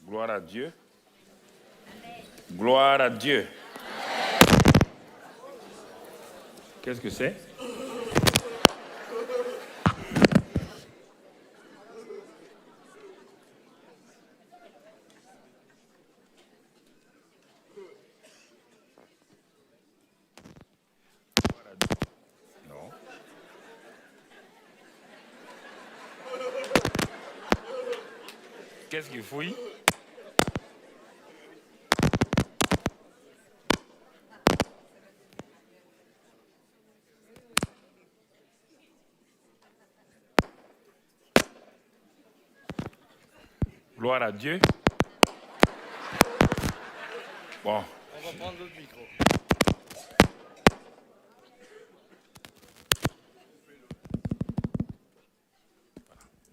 Gloire à Dieu. Gloire à Dieu. Qu'est-ce que c'est? Non. Qu'est-ce qu'il fouille? Gloire à Dieu. Bon. On va prendre l'autre micro.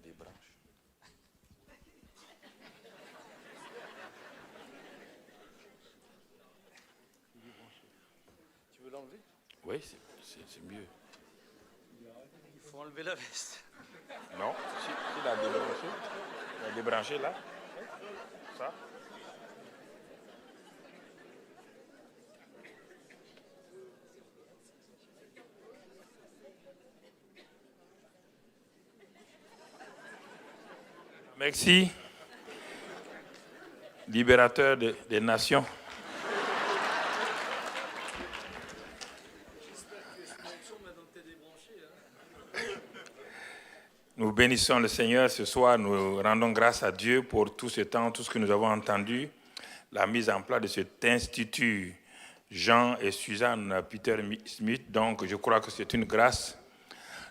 Des branches. Tu veux l'enlever? Oui, c'est mieux. Il faut enlever la veste. Non, si il a débranché. Il a débranché là. Ça. Merci, libérateur des nations. Nous bénissons le Seigneur ce soir, nous rendons grâce à Dieu pour tout ce temps, tout ce que nous avons entendu, la mise en place de cet institut Jean et Suzanne Peter Smith. Donc je crois que c'est une grâce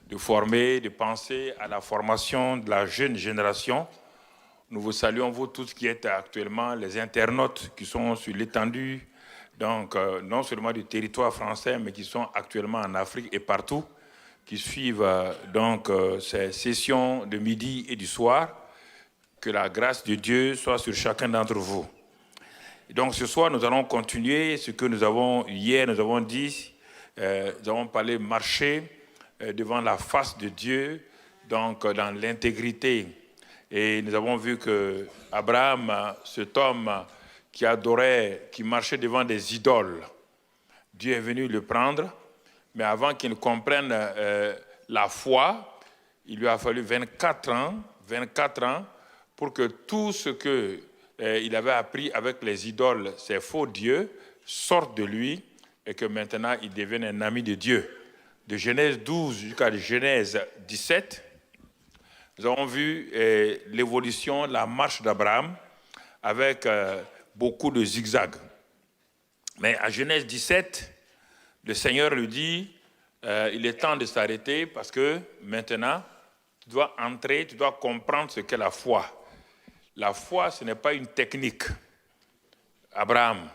de former, de penser à la formation de la jeune génération. Nous vous saluons, vous tous qui êtes actuellement les internautes qui sont sur l'étendue, donc non seulement du territoire français, mais qui sont actuellement en Afrique et partout, qui suivent ces sessions de midi et du soir. Que la grâce de Dieu soit sur chacun d'entre vous. Et donc ce soir, nous allons continuer ce que nous avons dit, nous avons parlé marcher devant la face de Dieu, donc dans l'intégrité. Et nous avons vu que Abraham, cet homme qui adorait, qui marchait devant des idoles, Dieu est venu le prendre, mais avant qu'il ne comprenne la foi, il lui a fallu 24 ans pour que tout ce qu'il avait appris avec les idoles, ces faux dieux, sorte de lui et que maintenant il devienne un ami de Dieu. De Genèse 12 jusqu'à Genèse 17, nous avons vu l'évolution, la marche d'Abraham avec beaucoup de zigzags. Mais à Genèse 17, le Seigneur lui dit, il est temps de s'arrêter parce que maintenant, tu dois entrer, tu dois comprendre ce qu'est la foi. La foi, ce n'est pas une technique. Abraham,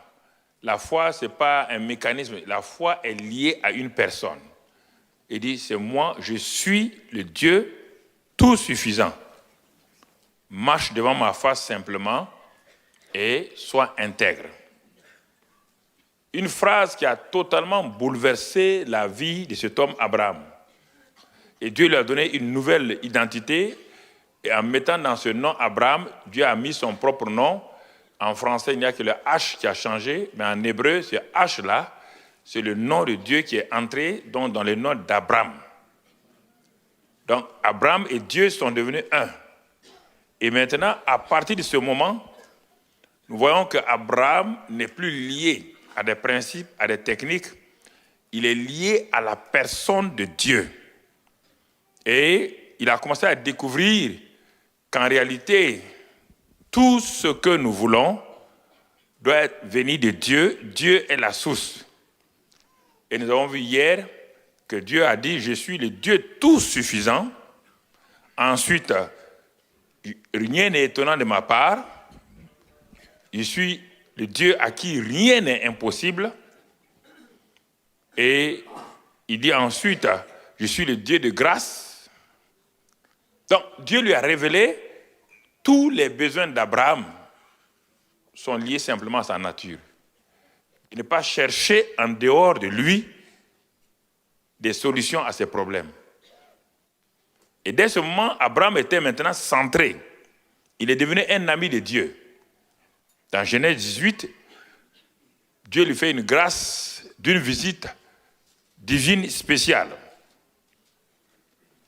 la foi, ce n'est pas un mécanisme. La foi est liée à une personne. Il dit, c'est moi, je suis le Dieu tout suffisant. Marche devant ma face simplement et sois intègre. Une phrase qui a totalement bouleversé la vie de cet homme Abraham. Et Dieu lui a donné une nouvelle identité. Et en mettant dans ce nom Abraham, Dieu a mis son propre nom. En français, il n'y a que le H qui a changé, mais en hébreu, ce H-là, c'est le nom de Dieu qui est entré dans le nom d'Abraham. Donc, Abraham et Dieu sont devenus un. Et maintenant, à partir de ce moment, nous voyons qu'Abraham n'est plus lié à des principes, à des techniques. Il est lié à la personne de Dieu. Et il a commencé à découvrir qu'en réalité, tout ce que nous voulons doit venir de Dieu. Dieu est la source. Et nous avons vu hier que Dieu a dit, je suis le Dieu tout suffisant. Ensuite, rien n'est étonnant de ma part. Je suis le Dieu à qui rien n'est impossible. Et il dit ensuite, je suis le Dieu de grâce. Donc, Dieu lui a révélé tous les besoins d'Abraham sont liés simplement à sa nature. Il n'est pas cherché en dehors de lui des solutions à ses problèmes. Et dès ce moment, Abraham était maintenant centré. Il est devenu un ami de Dieu. Dans Genèse 18, Dieu lui fait une grâce d'une visite divine spéciale.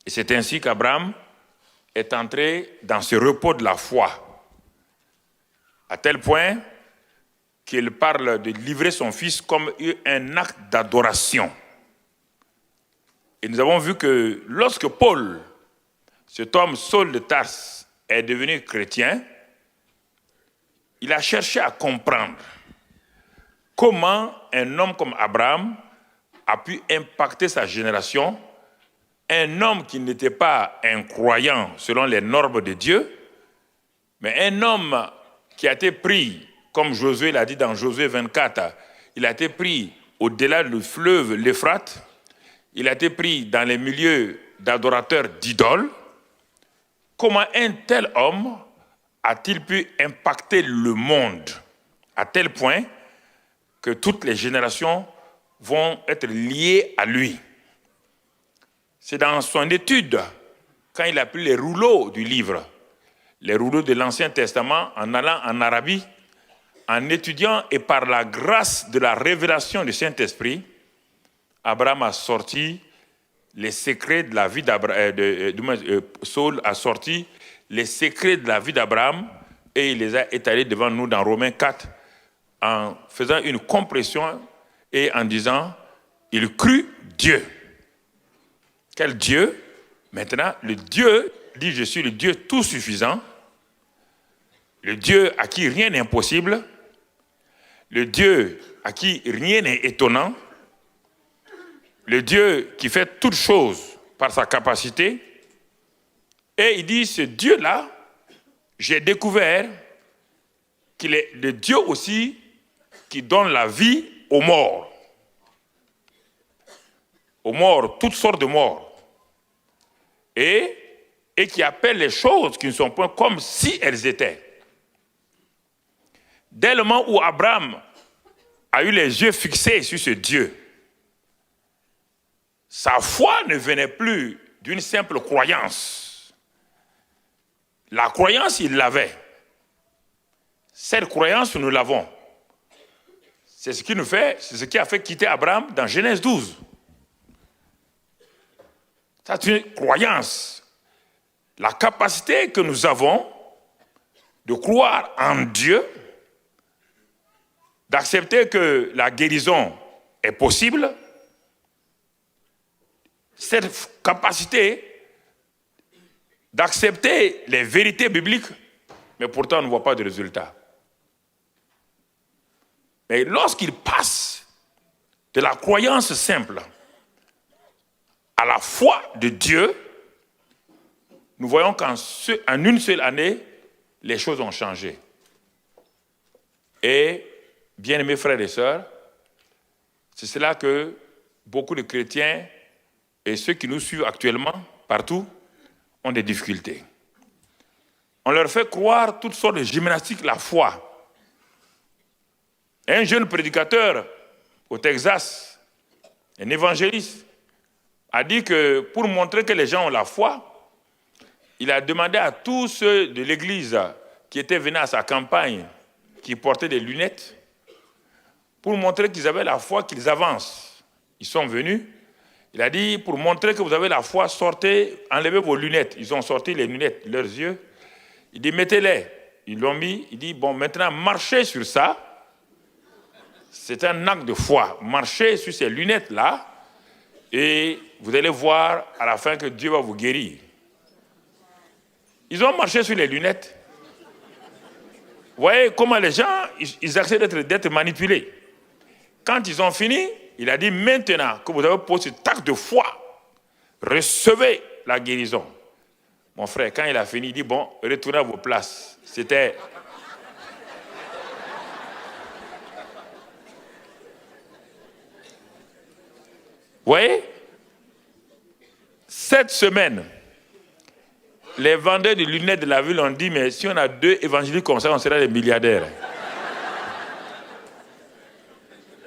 Et c'est ainsi qu'Abraham est entré dans ce repos de la foi, à tel point qu'il parle de livrer son fils comme un acte d'adoration. Et nous avons vu que lorsque Paul, cet homme Saul de Tarse, est devenu chrétien, il a cherché à comprendre comment un homme comme Abraham a pu impacter sa génération, un homme qui n'était pas un croyant selon les normes de Dieu, mais un homme qui a été pris, comme Josué l'a dit dans Josué 24, il a été pris au-delà du fleuve l'Euphrate, il a été pris dans les milieux d'adorateurs d'idoles. Comment un tel homme a-t-il pu impacter le monde à tel point que toutes les générations vont être liées à lui? C'est dans son étude, quand il a pris les rouleaux du livre, les rouleaux de l'Ancien Testament, en allant en Arabie, en étudiant et par la grâce de la révélation du Saint-Esprit, Abraham a sorti les secrets de la vie d'Abraham, Saul a sorti les secrets de la vie d'Abraham et il les a étalés devant nous dans Romains 4 en faisant une compression et en disant « Il crut Dieu ». Quel Dieu? Maintenant, le Dieu dit « Je suis le Dieu tout suffisant », le Dieu à qui rien n'est impossible, le Dieu à qui rien n'est étonnant, le Dieu qui fait toutes choses par sa capacité. Et il dit, ce Dieu-là, j'ai découvert qu'il est le Dieu aussi qui donne la vie aux morts. Aux morts, toutes sortes de morts. Et qui appelle les choses qui ne sont point comme si elles étaient. Dès le moment où Abraham a eu les yeux fixés sur ce Dieu, sa foi ne venait plus d'une simple croyance. La croyance, il l'avait. Cette croyance, nous l'avons. C'est ce qui a fait quitter Abraham dans Genèse 12. C'est une croyance. La capacité que nous avons de croire en Dieu, d'accepter que la guérison est possible, cette capacité d'accepter les vérités bibliques, mais pourtant on ne voit pas de résultat. Mais lorsqu'il passe de la croyance simple à la foi de Dieu, nous voyons qu'en une seule année, les choses ont changé. Et, bien-aimés frères et sœurs, c'est cela que beaucoup de chrétiens et ceux qui nous suivent actuellement, partout, ont des difficultés. On leur fait croire toutes sortes de gymnastiques, la foi. Un jeune prédicateur au Texas, un évangéliste, a dit que pour montrer que les gens ont la foi, il a demandé à tous ceux de l'église qui étaient venus à sa campagne, qui portaient des lunettes, pour montrer qu'ils avaient la foi, qu'ils avancent. Ils sont venus. Il a dit, pour montrer que vous avez la foi, sortez, enlevez vos lunettes. Ils ont sorti les lunettes, leurs yeux. Il dit, mettez-les. Ils l'ont mis. Il dit, bon, maintenant, marchez sur ça. C'est un acte de foi. Marchez sur ces lunettes-là et vous allez voir à la fin que Dieu va vous guérir. Ils ont marché sur les lunettes. Vous voyez comment les gens, ils acceptent d'être manipulés. Quand ils ont fini, il a dit, maintenant que vous avez posé cet acte de foi, recevez la guérison. Mon frère, quand il a fini, il dit, bon, retournez à vos places. C'était... Vous voyez, cette semaine, les vendeurs de lunettes de la ville ont dit, mais si on a 2 évangélistes comme ça, on sera des milliardaires.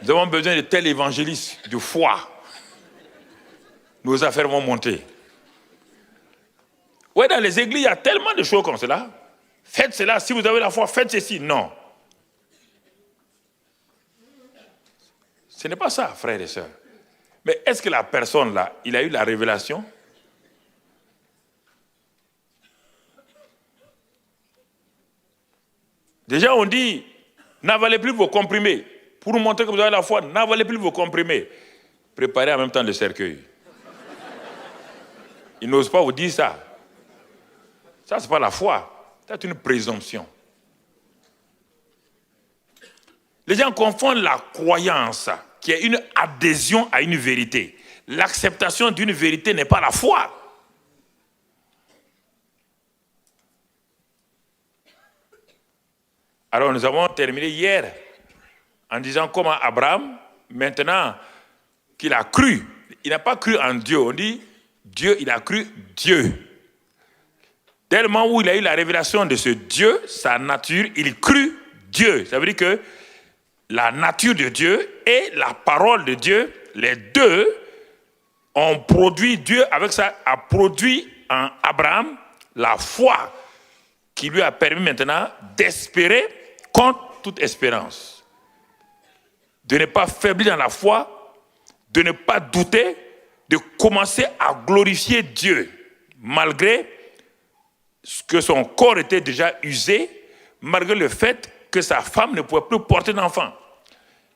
Nous avons besoin de tels évangélistes de foi. Nos affaires vont monter. Oui, dans les églises, il y a tellement de choses comme cela. Faites cela, si vous avez la foi, faites ceci. Non. Ce n'est pas ça, frères et sœurs. Mais est-ce que la personne là, il a eu la révélation? Déjà, on dit, n'avalez plus vos comprimés. Pour nous montrer que vous avez la foi, n'avalez plus vos comprimés. Préparez en même temps le cercueil. Ils n'osent pas vous dire ça. Ça, ce n'est pas la foi. C'est une présomption. Les gens confondent la croyance, qui est une adhésion à une vérité. L'acceptation d'une vérité n'est pas la foi. Alors nous avons terminé hier en disant comment Abraham, maintenant qu'il a cru, il n'a pas cru en Dieu, on dit Dieu, il a cru Dieu. Tellement où il a eu la révélation de ce Dieu, sa nature, il crut Dieu. Ça veut dire que la nature de Dieu et la parole de Dieu, les deux ont produit, Dieu avec ça a produit en Abraham la foi qui lui a permis maintenant d'espérer contre toute espérance. De ne pas faiblir dans la foi, de ne pas douter, de commencer à glorifier Dieu, malgré que son corps était déjà usé, malgré le fait que sa femme ne pouvait plus porter d'enfant.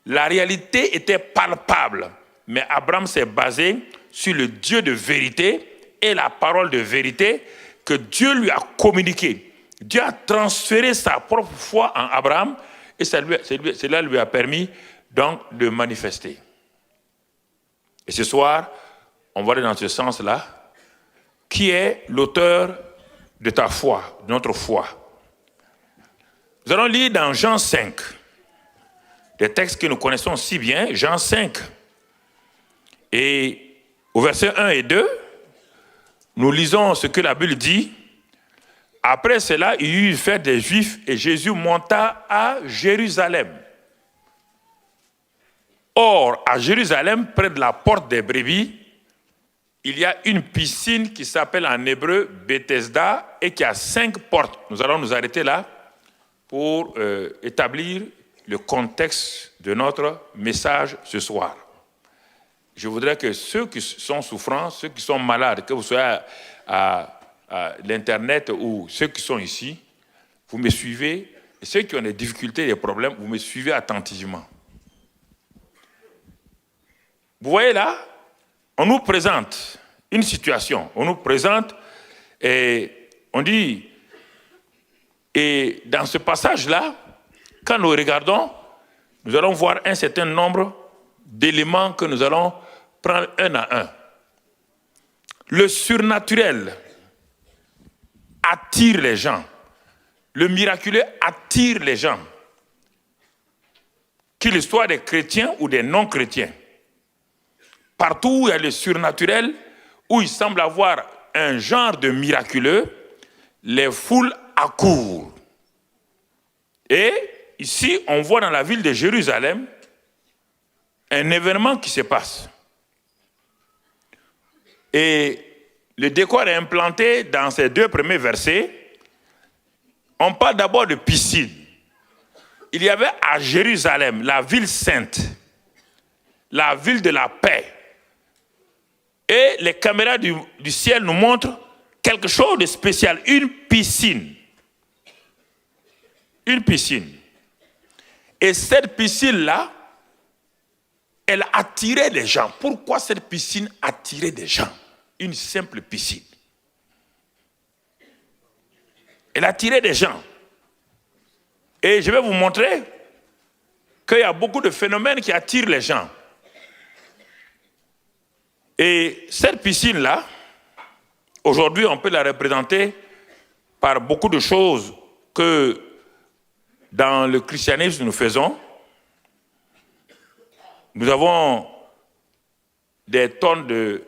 La réalité était palpable, mais Abraham s'est basé sur le Dieu de vérité et la parole de vérité que Dieu lui a communiquée. Dieu a transféré sa propre foi en Abraham et cela lui a permis donc de manifester. Et ce soir, on va aller dans ce sens-là. Qui est l'auteur de ta foi, de notre foi? Nous allons lire dans Jean 5, des textes que nous connaissons si bien, Jean 5. Et au verset 1 et 2, nous lisons ce que la Bible dit. Après cela, il y eut une fête des Juifs et Jésus monta à Jérusalem. Or, à Jérusalem, près de la porte des brebis, il y a une piscine qui s'appelle en hébreu Bethesda et qui a 5 portes. Nous allons nous arrêter là pour établir le contexte de notre message ce soir. Je voudrais que ceux qui sont souffrants, ceux qui sont malades, que vous soyez à l'Internet ou ceux qui sont ici, vous me suivez. Et ceux qui ont des difficultés, des problèmes, vous me suivez attentivement. Vous voyez là, on nous présente une situation, on nous présente et on dit, et dans ce passage-là, quand nous regardons, nous allons voir un certain nombre d'éléments que nous allons prendre un à un. Le surnaturel attire les gens. Le miraculeux attire les gens. Qu'ils soient des chrétiens ou des non-chrétiens. Partout où il y a le surnaturel, où il semble avoir un genre de miraculeux, les foules accourent. Et ici, on voit dans la ville de Jérusalem un événement qui se passe. Et le décor est implanté dans ces 2 premiers versets. On parle d'abord de piscine. Il y avait à Jérusalem, la ville sainte, la ville de la paix. Et les caméras du ciel nous montrent quelque chose de spécial, une piscine. Une piscine. Et cette piscine-là, elle attirait les gens. Pourquoi cette piscine attirait des gens? Une simple piscine. Elle attirait des gens. Et je vais vous montrer qu'il y a beaucoup de phénomènes qui attirent les gens. Et cette piscine-là, aujourd'hui, on peut la représenter par beaucoup de choses que dans le christianisme nous faisons. Nous avons des tonnes de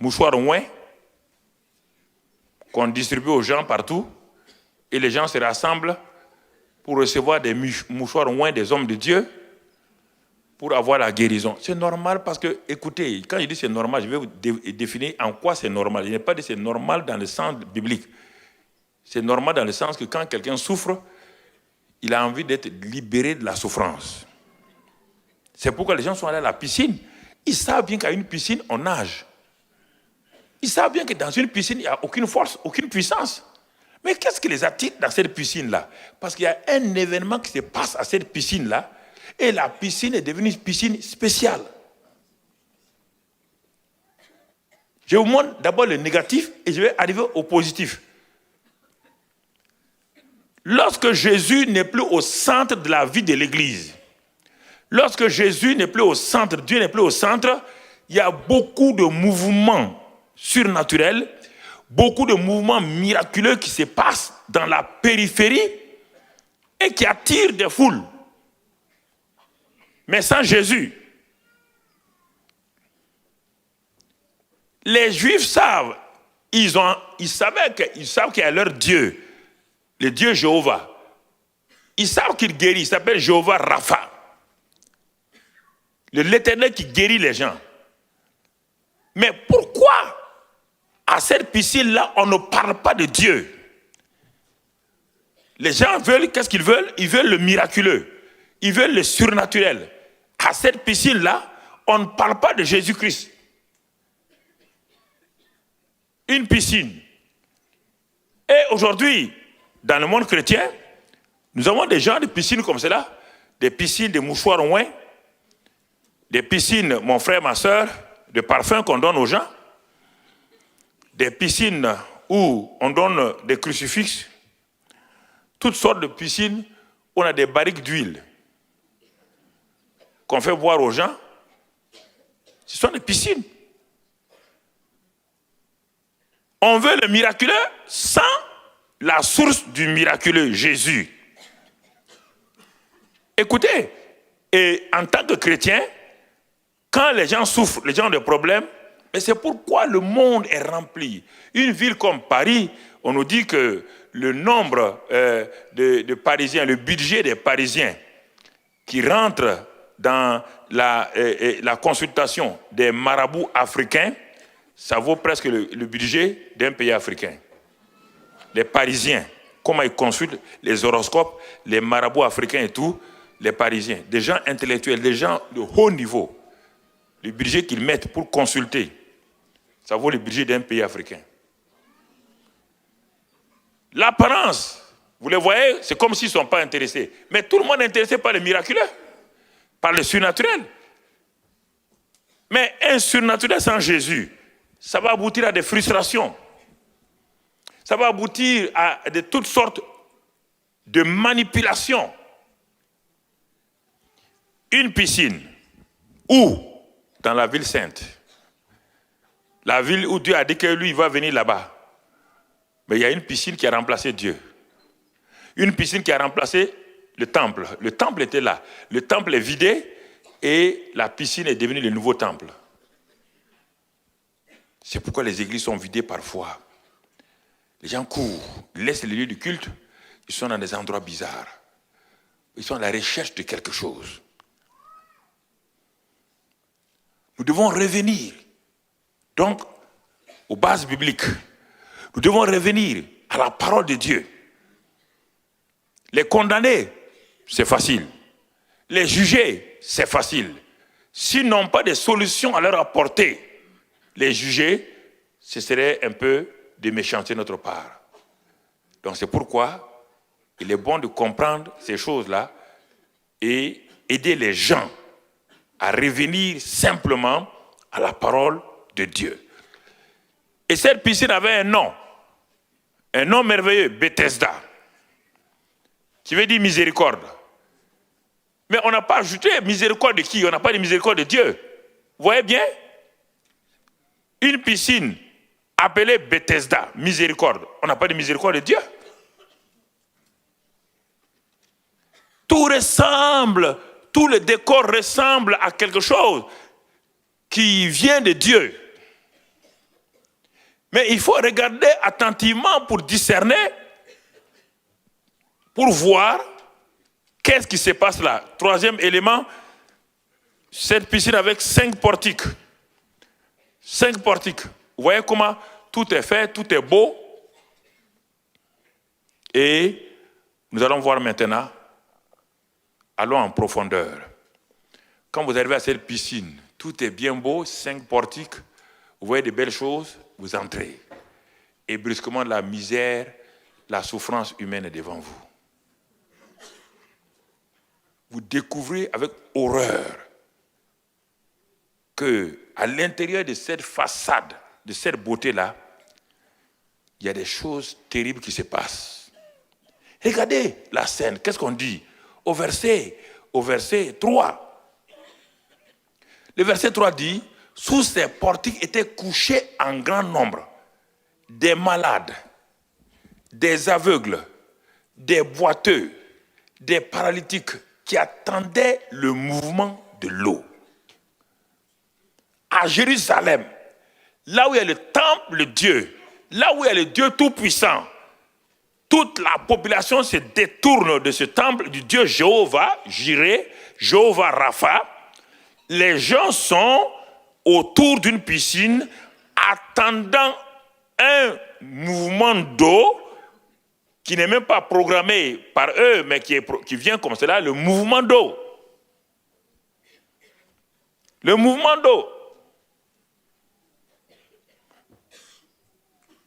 mouchoirs ouins qu'on distribue aux gens partout et les gens se rassemblent pour recevoir des mouchoirs ouins des hommes de Dieu pour avoir la guérison. C'est normal parce que, écoutez, quand je dis c'est normal, je vais vous définir en quoi c'est normal. Je n'ai pas dit c'est normal dans le sens biblique. C'est normal dans le sens que quand quelqu'un souffre, il a envie d'être libéré de la souffrance. C'est pourquoi les gens sont allés à la piscine. Ils savent bien qu'à une piscine, on nage. Ils savent bien que dans une piscine, il n'y a aucune force, aucune puissance. Mais qu'est-ce qui les attire dans cette piscine-là? Parce qu'il y a un événement qui se passe à cette piscine-là, et la piscine est devenue une piscine spéciale. Je vous montre d'abord le négatif et je vais arriver au positif. Lorsque Jésus n'est plus au centre de la vie de l'Église, lorsque Jésus n'est plus au centre, Dieu n'est plus au centre, il y a beaucoup de mouvements surnaturels, beaucoup de mouvements miraculeux qui se passent dans la périphérie et qui attirent des foules. Mais sans Jésus, les Juifs savent, ils savent qu'il y a leur Dieu, le Dieu Jéhovah. Ils savent qu'il guérit, il s'appelle Jéhovah Rapha. L'Éternel qui guérit les gens. Mais pourquoi à cette piscine-là, on ne parle pas de Dieu? Les gens veulent, qu'est-ce qu'ils veulent? Ils veulent le miraculeux. Ils veulent le surnaturel. À cette piscine-là, on ne parle pas de Jésus-Christ. Une piscine. Et aujourd'hui, dans le monde chrétien, nous avons des gens de piscines comme cela, des piscines de mouchoirs ouins, des piscines, mon frère, ma soeur, de parfums qu'on donne aux gens, des piscines où on donne des crucifixes, toutes sortes de piscines où on a des barriques d'huile qu'on fait boire aux gens. Ce sont des piscines. On veut le miraculeux sans la source du miraculeux, Jésus. Écoutez, et en tant que chrétien, quand les gens souffrent, les gens ont des problèmes, mais c'est pourquoi le monde est rempli. Une ville comme Paris, on nous dit que le nombre de Parisiens, le budget des Parisiens qui rentrent dans la consultation des marabouts africains, ça vaut presque le budget d'un pays africain. Les Parisiens, comment ils consultent les horoscopes, les marabouts africains et tout, les Parisiens, des gens intellectuels, des gens de haut niveau, le budget qu'ils mettent pour consulter, ça vaut le budget d'un pays africain. L'apparence, vous les voyez, c'est comme s'ils ne sont pas intéressés. Mais tout le monde est intéressé par le miraculeux, par le surnaturel. Mais un surnaturel sans Jésus, ça va aboutir à des frustrations. Ça va aboutir à de toutes sortes de manipulations. Une piscine, où dans la ville sainte, la ville où Dieu a dit que lui, il va venir là-bas. Mais il y a une piscine qui a remplacé Dieu. Une piscine qui a remplacé le temple. Le temple était là. Le temple est vidé et la piscine est devenue le nouveau temple. C'est pourquoi les églises sont vidées parfois. Les gens courent, ils laissent les lieux du culte, ils sont dans des endroits bizarres. Ils sont à la recherche de quelque chose. Nous devons revenir, donc, aux bases bibliques. Nous devons revenir à la parole de Dieu. Les condamner, c'est facile. Les juger, c'est facile. S'ils n'ont pas de solution à leur apporter, les juger, ce serait un peu de méchanceté de notre part. Donc c'est pourquoi il est bon de comprendre ces choses-là et aider les gens à revenir simplement à la parole de Dieu. Et cette piscine avait un nom merveilleux, Bethesda, qui veut dire miséricorde. Mais on n'a pas ajouté miséricorde de qui? On n'a pas dit miséricorde de Dieu. Vous voyez bien? Une piscine appelée Bethesda, miséricorde. On n'a pas dit miséricorde de Dieu. Tout ressemble, tout le décor ressemble à quelque chose qui vient de Dieu. Mais il faut regarder attentivement pour discerner, pour voir qu'est-ce qui se passe là. Troisième élément, cette piscine avec 5 portiques. 5 portiques. Vous voyez comment tout est fait, tout est beau. Et nous allons voir maintenant, allons en profondeur. Quand vous arrivez à cette piscine, tout est bien beau, 5 portiques, vous voyez de belles choses, vous entrez. Et brusquement, la misère, la souffrance humaine est devant vous. Vous découvrez avec horreur qu'à l'intérieur de cette façade, de cette beauté-là, il y a des choses terribles qui se passent. Regardez la scène, qu'est-ce qu'on dit au verset 3. Le verset 3 dit, sous ces portiques étaient couchés en grand nombre des malades, des aveugles, des boiteux, des paralytiques qui attendaient le mouvement de l'eau. À Jérusalem, là où il y a le temple de Dieu, là où il y a le Dieu Tout-Puissant, toute la population se détourne de ce temple du Dieu Jéhovah, Jireh, Jéhovah Rapha. Les gens sont autour d'une piscine attendant un mouvement d'eau qui n'est même pas programmé par eux, mais qui vient comme cela, le mouvement d'eau. Le mouvement d'eau.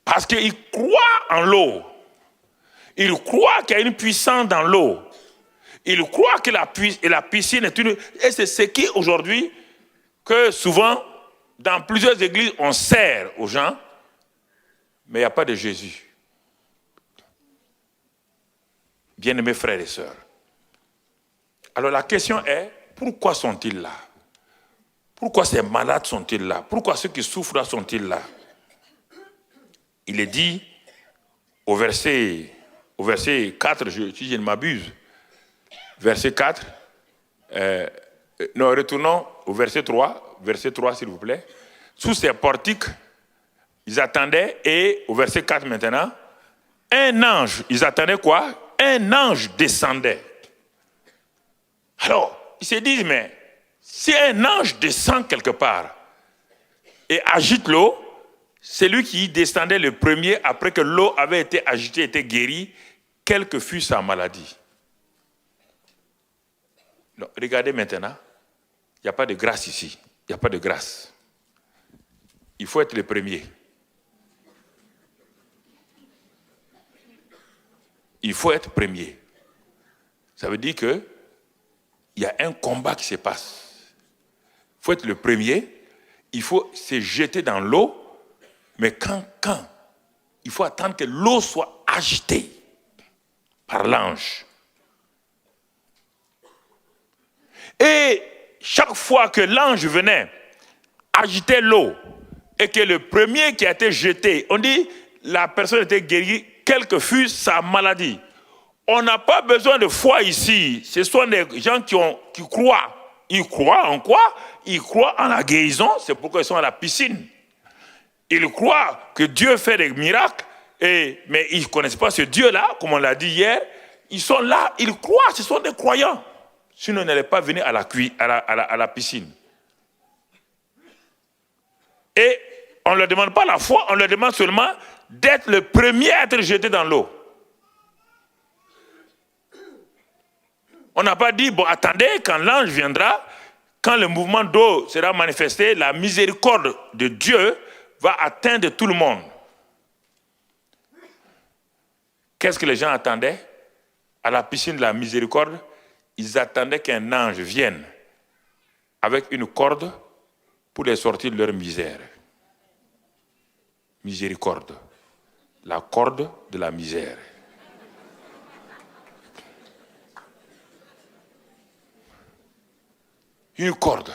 Parce qu'ils croient en l'eau. Ils croient qu'il y a une puissance dans l'eau. Ils croient que la piscine est une... Et c'est ce qui, aujourd'hui, que souvent, dans plusieurs églises, on sert aux gens, mais il n'y a pas de Jésus. Bien-aimés frères et sœurs. Alors la question est, pourquoi sont-ils là? Pourquoi ces malades sont-ils là? Pourquoi ceux qui souffrent là sont-ils là? Il est dit au verset 4, si je ne m'abuse, verset 4, retournons au verset 3 s'il vous plaît. Sous ces portiques, ils attendaient, et au verset 4 maintenant, un ange, ils attendaient quoi? Un ange descendait. Alors, ils se disent, mais si un ange descend quelque part et agite l'eau, c'est lui qui descendait le premier après que l'eau avait été agitée, était guérie, quelle que fût sa maladie. Non, regardez maintenant, il n'y a pas de grâce ici, il n'y a pas de grâce. Il faut être le premier. Il faut être premier. Ça veut dire qu'il y a un combat qui se passe. Il faut être le premier, il faut se jeter dans l'eau, mais quand il faut attendre que l'eau soit agitée par l'ange. Et chaque fois que l'ange venait agiter l'eau et que le premier qui a été jeté, on dit la personne était guérie, quelle que fût sa maladie. On n'a pas besoin de foi ici. Ce sont des gens qui croient. Ils croient en quoi? Ils croient en la guérison, c'est pourquoi ils sont à la piscine. Ils croient que Dieu fait des miracles, mais ils ne connaissent pas ce Dieu-là, comme on l'a dit hier. Ils sont là, ils croient, ce sont des croyants. Sinon, ils n'allaient pas venir à la piscine. Et on ne leur demande pas la foi, on leur demande seulement d'être le premier à être jeté dans l'eau. On n'a pas dit, bon, attendez, quand l'ange viendra, quand le mouvement d'eau sera manifesté, la miséricorde de Dieu va atteindre tout le monde. Qu'est-ce que les gens attendaient? À la piscine de la miséricorde, ils attendaient qu'un ange vienne avec une corde pour les sortir de leur misère. Miséricorde. La corde de la misère. Une corde.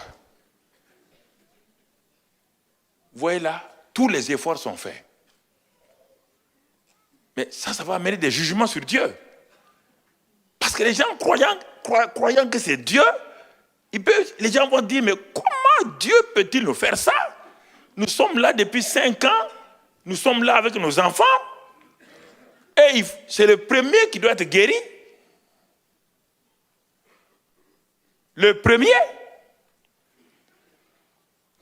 Vous voyez là, tous les efforts sont faits. Mais ça va amener des jugements sur Dieu. Parce que les gens croyant que c'est Dieu, les gens vont dire, mais comment Dieu peut-il nous faire ça? Nous sommes là depuis 5 ans, nous sommes là avec nos enfants, et c'est le premier qui doit être guéri. Le premier.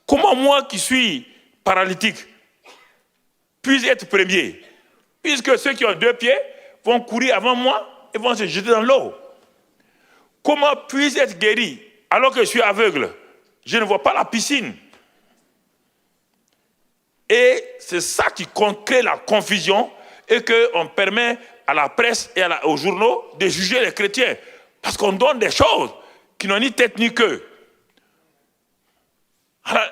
Comment moi qui suis paralytique puis être premier? Puisque ceux qui ont 2 pieds vont courir avant moi et vont se jeter dans l'eau. Comment puis-je être guéri? alors que je suis aveugle, je ne vois pas la piscine. Et c'est ça qui crée la confusion et qu'on permet à la presse et aux journaux de juger les chrétiens. Parce qu'on donne des choses qui n'ont ni tête ni queue. Alors,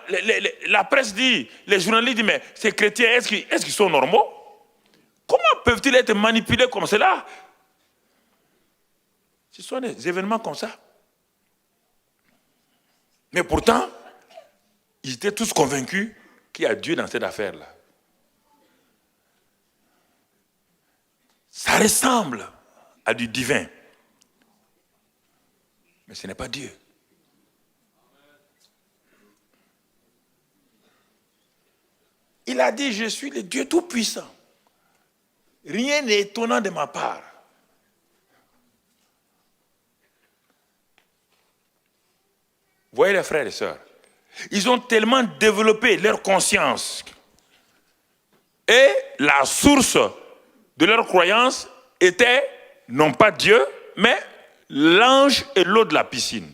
la presse dit, les journalistes disent, mais ces chrétiens, est-ce qu'ils sont normaux? Comment peuvent-ils être manipulés comme cela? Ce sont des événements comme ça. Mais pourtant, ils étaient tous convaincus qu'il y a Dieu dans cette affaire-là. Ça ressemble à du divin. Mais ce n'est pas Dieu. Il a dit, je suis le Dieu Tout-Puissant. Rien n'est étonnant de ma part. Vous voyez les frères et sœurs, ils ont tellement développé leur conscience et la source de leur croyance était non pas Dieu, mais l'ange et l'eau de la piscine.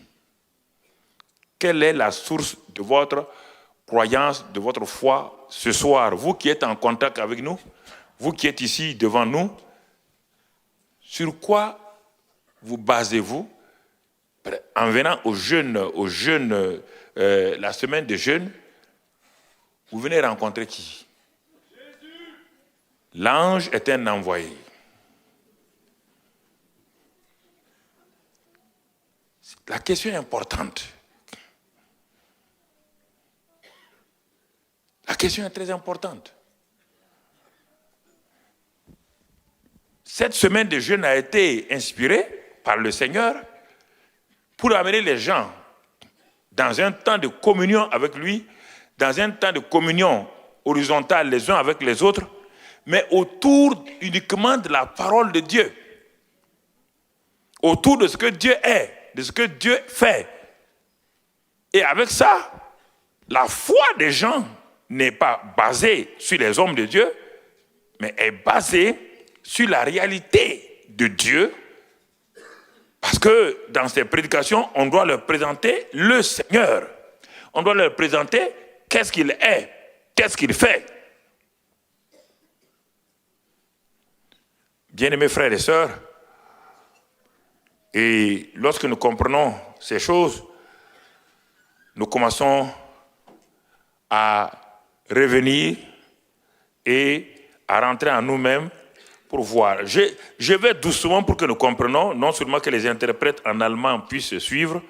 Quelle est la source de votre croyance, de votre foi ce soir? Vous qui êtes en contact avec nous, vous qui êtes ici devant nous, sur quoi vous basez-vous? En venant au jeûne, la semaine de jeûne, vous venez rencontrer qui? L'ange est un envoyé. La question est importante. La question est très importante. Cette semaine de jeûne a été inspirée par le Seigneur pour amener les gens dans un temps de communion avec lui, dans un temps de communion horizontale les uns avec les autres, mais autour uniquement de la parole de Dieu, autour de ce que Dieu est, de ce que Dieu fait. Et avec ça, la foi des gens n'est pas basée sur les hommes de Dieu, mais est basée sur la réalité de Dieu. Parce que dans ces prédications, on doit leur présenter le Seigneur. On doit leur présenter qu'est-ce qu'il est, qu'est-ce qu'il fait. Bien-aimés frères et sœurs, et lorsque nous comprenons ces choses, nous commençons à revenir et à rentrer en nous-mêmes pour voir. Je vais doucement pour que nous comprenions, non seulement que les interprètes en allemand puissent suivre,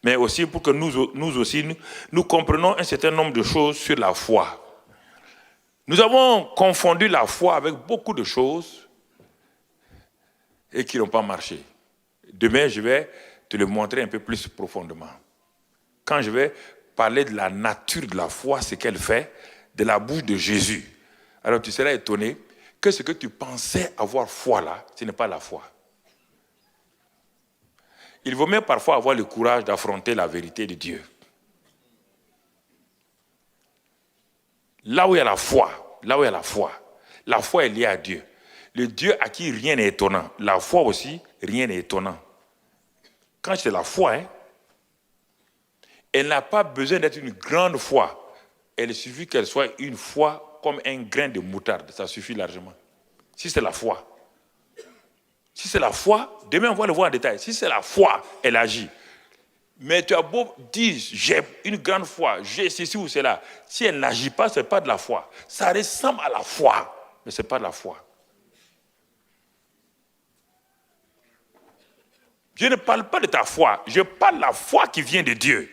mais aussi pour que nous aussi, nous comprenions un certain nombre de choses sur la foi. Nous avons confondu la foi avec beaucoup de choses et qui n'ont pas marché. Demain, je vais te le montrer un peu plus profondément. Quand je vais parler de la nature de la foi, ce qu'elle fait, de la bouche de Jésus, alors tu seras étonné que ce que tu pensais avoir foi là, ce n'est pas la foi. Il vaut même parfois avoir le courage d'affronter la vérité de Dieu. Là où il y a la foi, la foi est liée à Dieu. Le Dieu à qui rien n'est étonnant. La foi aussi, rien n'est étonnant. Quand c'est la foi, elle n'a pas besoin d'être une grande foi. Il suffit qu'elle soit une foi comme un grain de moutarde. Ça suffit largement. Si c'est la foi. Si c'est la foi, demain on va le voir en détail. Si c'est la foi, elle agit. Mais tu as beau dire, j'ai une grande foi, j'ai ceci ou cela. Si elle n'agit pas, ce n'est pas de la foi. Ça ressemble à la foi, mais ce n'est pas de la foi. Je ne parle pas de ta foi, je parle de la foi qui vient de Dieu.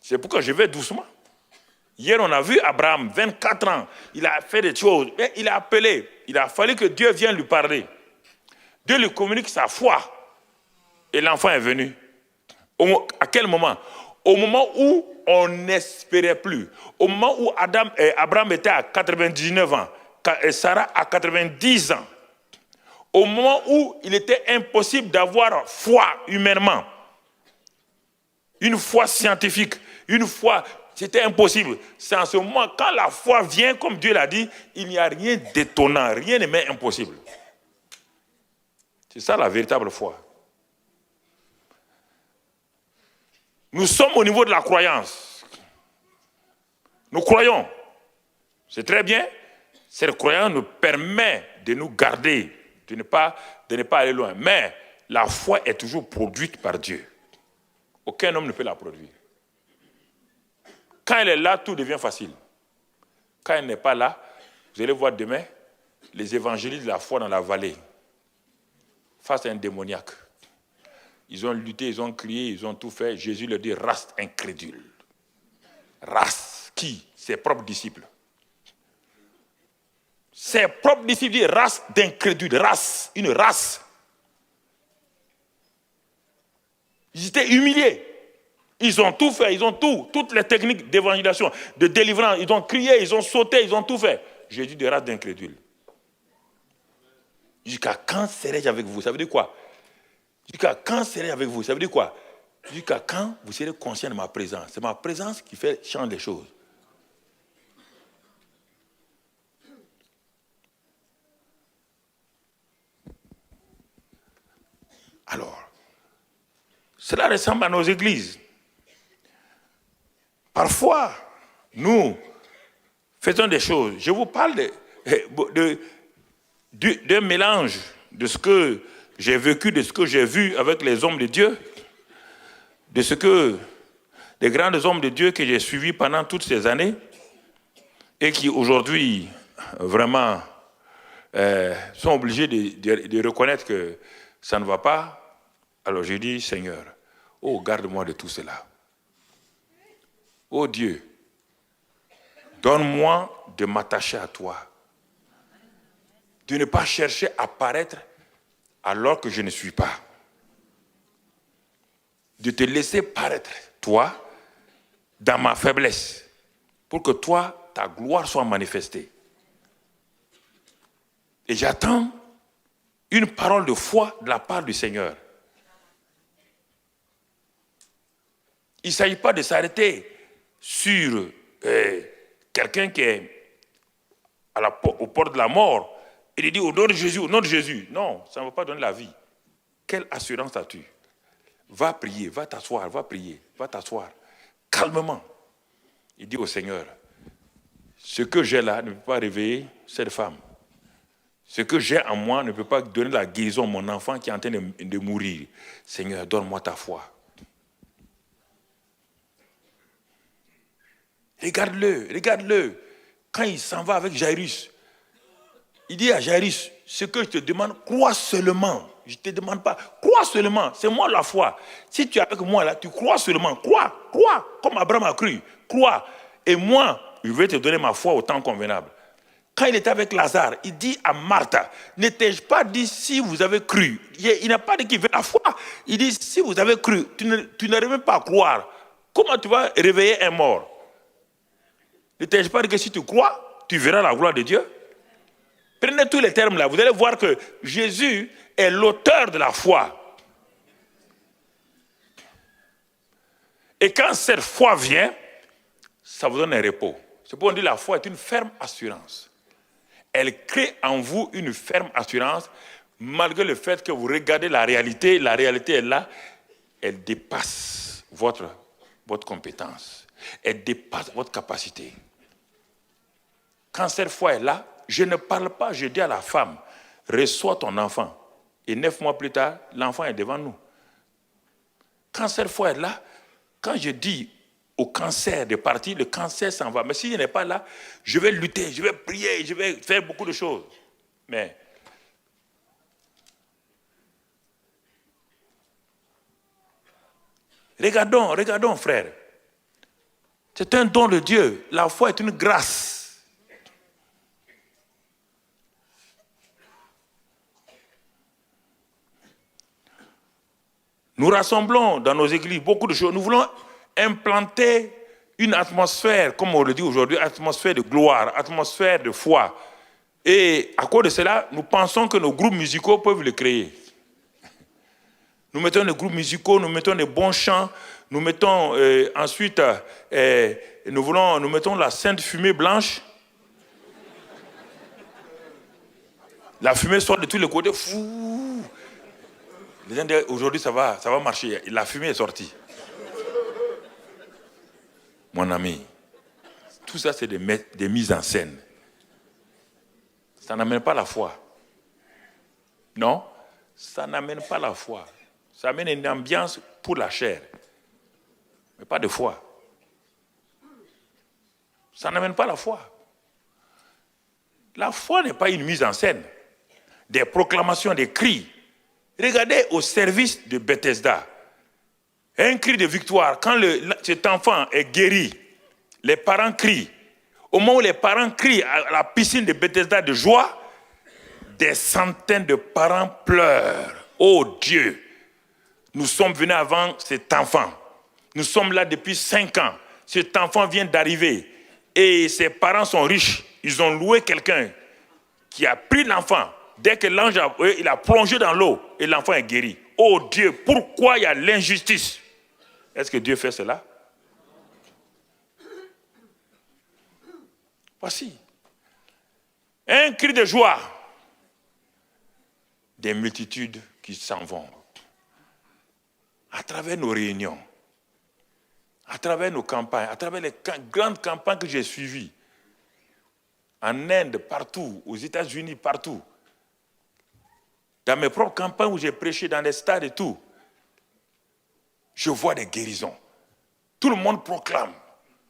C'est pourquoi je vais doucement. Hier, on a vu Abraham, 24 ans, il a fait des choses, mais il a appelé, il a fallu que Dieu vienne lui parler. Dieu lui communique sa foi. Et l'enfant est venu. À quel moment? Au moment où on n'espérait plus. Au moment où Abraham était à 99 ans, et Sarah à 90 ans. Au moment où il était impossible d'avoir foi humainement. Une foi scientifique, une foi, c'était impossible. C'est en ce moment, quand la foi vient, comme Dieu l'a dit, il n'y a rien d'étonnant, rien n'est même impossible. C'est ça la véritable foi. Nous sommes au niveau de la croyance. Nous croyons. C'est très bien. Cette croyance nous permet de nous garder, de ne pas aller loin. Mais la foi est toujours produite par Dieu. Aucun homme ne peut la produire. Quand elle est là, tout devient facile. Quand elle n'est pas là, vous allez voir demain les évangélistes de la foi dans la vallée face à un démoniaque. Ils ont lutté, ils ont crié, ils ont tout fait. Jésus leur dit, race incrédule. Race, qui? Ses propres disciples. Ses propres disciples disent race d'incrédule, race, une race. Ils étaient humiliés. Ils ont tout fait, ils ont toutes les techniques d'évangélisation, de délivrance. Ils ont crié, ils ont sauté, ils ont tout fait. Jésus dit race d'incrédule. Jusqu'à quand serai-je avec vous? Ça veut dire quoi? Jusqu'à quand serai-je avec vous? Ça veut dire quoi? Jusqu'à quand vous serez conscient de ma présence? C'est ma présence qui fait changer les choses. Alors, cela ressemble à nos églises. Parfois, nous faisons des choses. Je vous parle d'un mélange de ce que j'ai vécu, de ce que j'ai vu avec les hommes de Dieu, de ce que les grands hommes de Dieu que j'ai suivis pendant toutes ces années et qui aujourd'hui vraiment sont obligés de reconnaître que ça ne va pas. Alors j'ai dit, Seigneur, oh, garde-moi de tout cela. Oh Dieu, donne-moi de m'attacher à toi, de ne pas chercher à paraître alors que je ne suis pas, de te laisser paraître, toi, dans ma faiblesse, pour que toi, ta gloire soit manifestée. Et j'attends une parole de foi de la part du Seigneur. Il ne s'agit pas de s'arrêter sur quelqu'un qui est aux portes de la mort et de dire au nom de Jésus, au nom de Jésus. Non, ça ne va pas donner la vie. Quelle assurance as-tu? Va prier, va t'asseoir, va prier, va t'asseoir. Calmement. Il dit au Seigneur, ce que j'ai là ne peut pas réveiller cette femme. Ce que j'ai en moi ne peut pas donner la guérison à mon enfant qui est en train de mourir. Seigneur, donne-moi ta foi. Regarde-le. Quand il s'en va avec Jairus, il dit à Jairus, ce que je te demande, crois seulement. Je ne te demande pas, crois seulement. C'est moi la foi. Si tu es avec moi là, tu crois seulement. Crois, comme Abraham a cru. Crois. Et moi, je vais te donner ma foi au temps convenable. Quand il était avec Lazare, il dit à Marthe, ne t'ai-je pas dit si vous avez cru? Il n'a pas dit qu'il veut la foi. Il dit, si vous avez cru, tu n'arrives même pas à croire. Comment tu vas réveiller un mort? Ne t'ai-je pas dit que si tu crois, tu verras la gloire de Dieu? Prenez tous les termes là, vous allez voir que Jésus est l'auteur de la foi. Et quand cette foi vient, ça vous donne un repos. C'est pourquoi on dit que la foi est une ferme assurance. Elle crée en vous une ferme assurance, malgré le fait que vous regardez la réalité est là, elle dépasse votre compétence, elle dépasse votre capacité. Quand cette foi est là, je ne parle pas, je dis à la femme, reçois ton enfant. Et 9 mois plus tard, l'enfant est devant nous. Quand cette foi est là, quand je dis au cancer de partir, le cancer s'en va. Mais s'il n'est pas là, je vais lutter, je vais prier, je vais faire beaucoup de choses. Mais regardons, frère. C'est un don de Dieu. La foi est une grâce. Nous rassemblons dans nos églises beaucoup de choses. Nous voulons implanter une atmosphère, comme on le dit aujourd'hui, atmosphère de gloire, atmosphère de foi. Et à cause de cela, nous pensons que nos groupes musicaux peuvent le créer. Nous mettons des groupes musicaux, nous mettons des bons chants, nous mettons ensuite, nous mettons la sainte fumée blanche. La fumée sort de tous les côtés. Fou. Les gens disent, aujourd'hui ça va marcher. La fumée est sortie. Mon ami, tout ça c'est des mises en scène. Ça n'amène pas la foi. Non, ça n'amène pas la foi. Ça amène une ambiance pour la chair, mais pas de foi. Ça n'amène pas la foi. La foi n'est pas une mise en scène. Des proclamations, des cris. Regardez au service de Bethesda. Un cri de victoire. Quand cet enfant est guéri, les parents crient. Au moment où les parents crient à la piscine de Bethesda de joie, des centaines de parents pleurent. Oh Dieu, nous sommes venus avant cet enfant. Nous sommes là depuis 5 ans. Cet enfant vient d'arriver. Et ses parents sont riches. Ils ont loué quelqu'un qui a pris l'enfant. Dès que l'ange il a plongé dans l'eau et l'enfant est guéri. Oh Dieu, pourquoi il y a l'injustice? Est-ce que Dieu fait cela? Voici. Un cri de joie. Des multitudes qui s'en vont. À travers nos réunions, à travers nos campagnes, à travers les grandes campagnes que j'ai suivies, en Inde, partout, aux États-Unis, partout, dans mes propres campagnes où j'ai prêché dans les stades et tout, je vois des guérisons. Tout le monde proclame.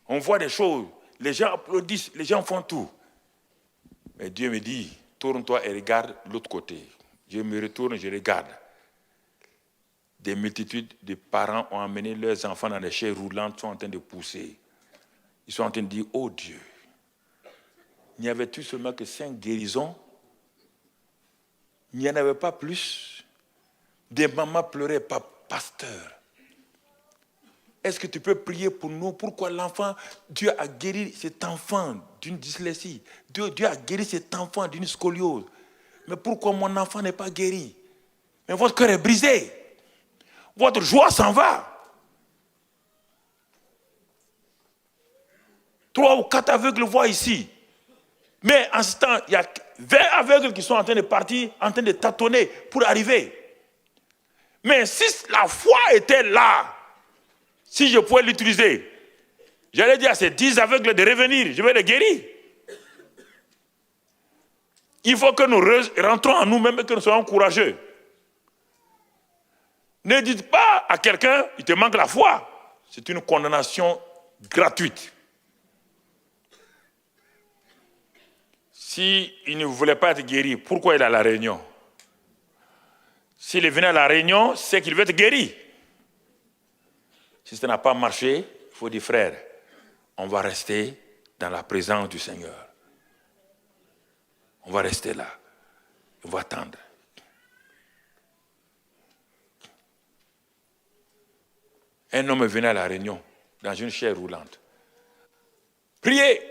On voit des choses. Les gens applaudissent, les gens font tout. Mais Dieu me dit, tourne-toi et regarde l'autre côté. Je me retourne, je regarde. Des multitudes de parents ont amené leurs enfants dans les chaises roulantes, sont en train de pousser. Ils sont en train de dire, oh Dieu, n'y avait-il seulement que 5 guérisons? Il n'y en avait pas plus. Des mamans pleuraient, pas pasteur. Est-ce que tu peux prier pour nous? Pourquoi l'enfant, Dieu a guéri cet enfant d'une dyslexie. Dieu a guéri cet enfant d'une scoliose. Mais pourquoi mon enfant n'est pas guéri? Mais votre cœur est brisé. Votre joie s'en va. 3 ou 4 aveugles voient ici. Mais en ce temps, il y a 20 aveugles qui sont en train de partir, en train de tâtonner pour arriver. Mais si la foi était là, si je pouvais l'utiliser, j'allais dire à ces 10 aveugles de revenir, je vais les guérir. Il faut que nous rentrons en nous-mêmes et que nous soyons courageux. Ne dites pas à quelqu'un, il te manque la foi. C'est une condamnation gratuite. S'il ne voulait pas être guéri, pourquoi il est à la réunion? S'il est venu à la réunion, c'est qu'il veut être guéri. Si ça n'a pas marché, il faut dire, frère, on va rester dans la présence du Seigneur. On va rester là. On va attendre. Un homme est venu à la réunion, dans une chaise roulante. Priez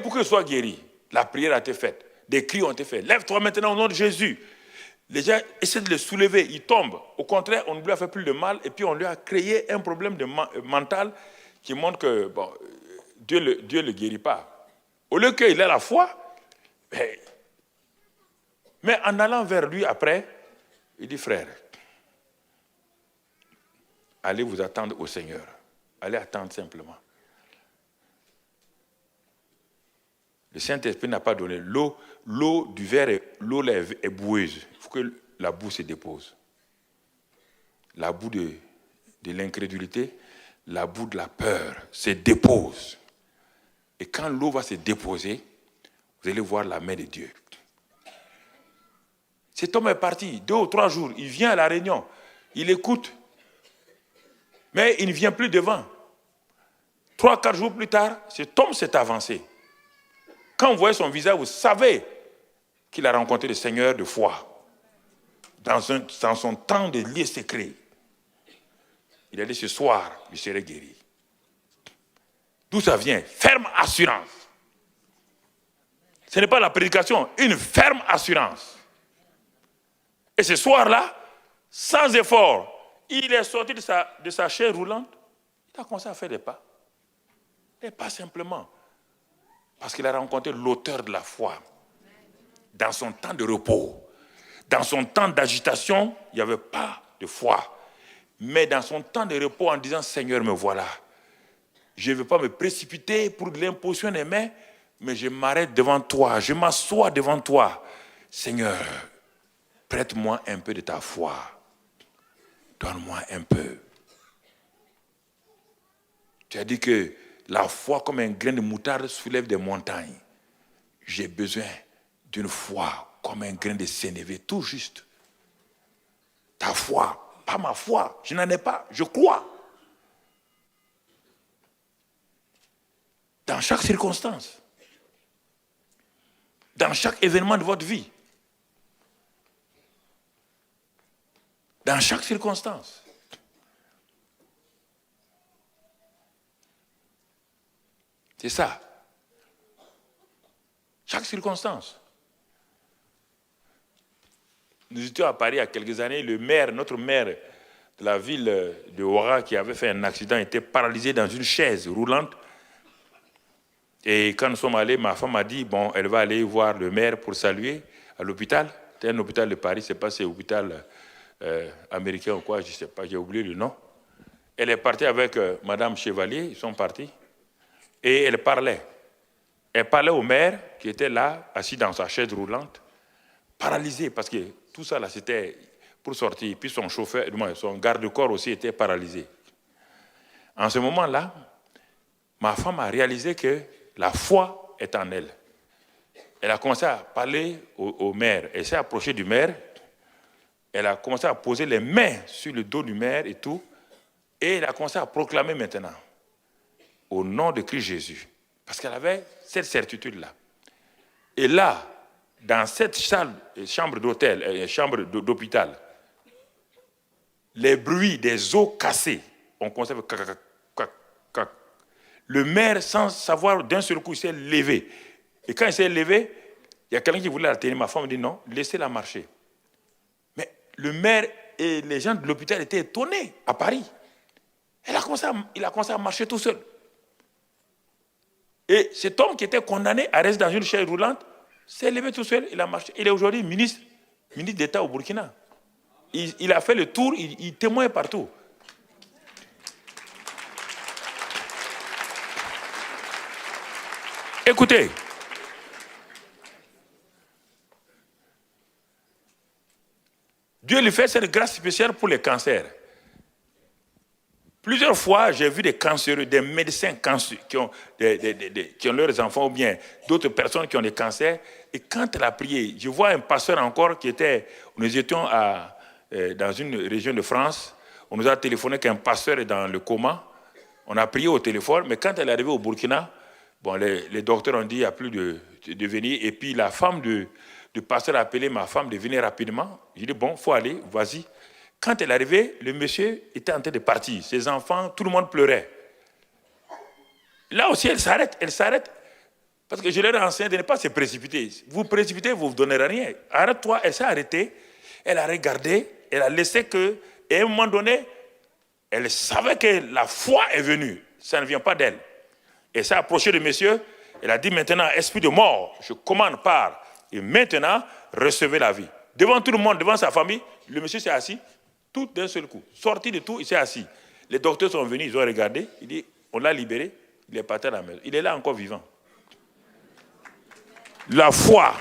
pour qu'il soit guéri. La prière a été faite. Des cris ont été faits. Lève-toi maintenant au nom de Jésus. Les gens essaient de le soulever, il tombe. Au contraire, on ne lui a fait plus de mal et puis on lui a créé un problème mental qui montre que bon, Dieu ne le guérit pas. Au lieu qu'il ait la foi, mais en allant vers lui après, il dit, frère, allez vous attendre au Seigneur. Allez attendre simplement. Le Saint-Esprit n'a pas donné l'eau du verre, l'eau est boueuse. Il faut que la boue se dépose. La boue de l'incrédulité, la boue de la peur se dépose. Et quand l'eau va se déposer, vous allez voir la main de Dieu. Cet homme est parti 2 ou 3 jours. Il vient à la réunion. Il écoute. Mais il ne vient plus devant. 3, 4 jours plus tard, cet homme s'est avancé. Quand vous voyez son visage, vous savez qu'il a rencontré le Seigneur de foi. Dans son temps de lieu secret. Il a dit, ce soir, je serai guéri. D'où ça vient? Ferme assurance. Ce n'est pas la prédication, une ferme assurance. Et ce soir-là, sans effort, il est sorti de sa chaise roulante. Il a commencé à faire des pas. Des pas simplement. Parce qu'il a rencontré l'auteur de la foi. Dans son temps de repos. Dans son temps d'agitation, il n'y avait pas de foi. Mais dans son temps de repos, en disant, Seigneur, me voilà. Je ne veux pas me précipiter pour l'imposition des mains, mais je m'arrête devant toi, je m'assois devant toi. Seigneur, prête-moi un peu de ta foi. Donne-moi un peu. Tu as dit que la foi, comme un grain de moutarde, soulève des montagnes. J'ai besoin d'une foi comme un grain de sénévé, tout juste. Ta foi, pas ma foi, je n'en ai pas, je crois. Dans chaque circonstance, dans chaque événement de votre vie, dans chaque circonstance. C'est ça. Chaque circonstance. Nous étions à Paris il y a quelques années, notre maire de la ville de Ouara qui avait fait un accident était paralysé dans une chaise roulante. Et quand nous sommes allés, ma femme m'a dit, bon, elle va aller voir le maire pour saluer à l'hôpital. C'était un hôpital de Paris, je ne sais pas si c'est un hôpital américain ou quoi, je ne sais pas, j'ai oublié le nom. Elle est partie avec Madame Chevalier, ils sont partis, et elle parlait. Elle parlait au maire qui était là, assis dans sa chaise roulante, paralysé, parce que tout ça là, c'était pour sortir. Puis son chauffeur, son garde-corps aussi était paralysé. En ce moment-là, ma femme a réalisé que la foi est en elle. Elle a commencé à parler au maire. Elle s'est approchée du maire. Elle a commencé à poser les mains sur le dos du maire et tout. Et elle a commencé à proclamer maintenant, au nom de Christ Jésus. Parce qu'elle avait cette certitude-là. Et là, dans cette chambre d'hôtel, chambre d'hôpital, les bruits des os cassés ont commencé à faire cac. Le maire, sans savoir, d'un seul coup, il s'est levé. Et quand il s'est levé, il y a quelqu'un qui voulait la tenir. Ma femme dit non, laissez-la marcher. Mais le maire et les gens de l'hôpital étaient étonnés à Paris. Il a commencé à marcher tout seul. Et cet homme qui était condamné à rester dans une chaise roulante s'est levé tout seul, il a marché. Il est aujourd'hui ministre d'État au Burkina. Il a fait le tour, il témoigne partout. Écoutez, Dieu lui fait cette grâce spéciale pour les cancers. Plusieurs fois, j'ai vu des cancéreux, des médecins qui ont leurs enfants ou bien d'autres personnes qui ont des cancers. Et quand elle a prié, je vois un pasteur encore nous étions dans une région de France, on nous a téléphoné qu'un pasteur est dans le coma. On a prié au téléphone, mais quand elle est arrivée au Burkina, bon, les docteurs ont dit qu'il n'y a plus de venir. Et puis la femme du pasteur a appelé ma femme de venir rapidement. J'ai dit, bon, il faut aller, vas-y. Quand elle est arrivée, le monsieur était en train de partir. Ses enfants, tout le monde pleurait. Là aussi, elle s'arrête. Parce que je leur ai enseigné de ne pas se précipiter. Vous précipitez, vous ne vous donnerez rien. Arrête-toi, elle s'est arrêtée. Elle a regardé, elle a laissé que... Et à un moment donné, elle savait que la foi est venue. Ça ne vient pas d'elle. Elle s'est approchée du monsieur. Elle a dit maintenant, esprit de mort, je commande par. Et maintenant, recevez la vie. Devant tout le monde, devant sa famille, le monsieur s'est assis. Tout d'un seul coup. Sorti de tout, il s'est assis. Les docteurs sont venus, ils ont regardé. Il dit, on l'a libéré. Il est parti à la maison. Il est là encore vivant. La foi.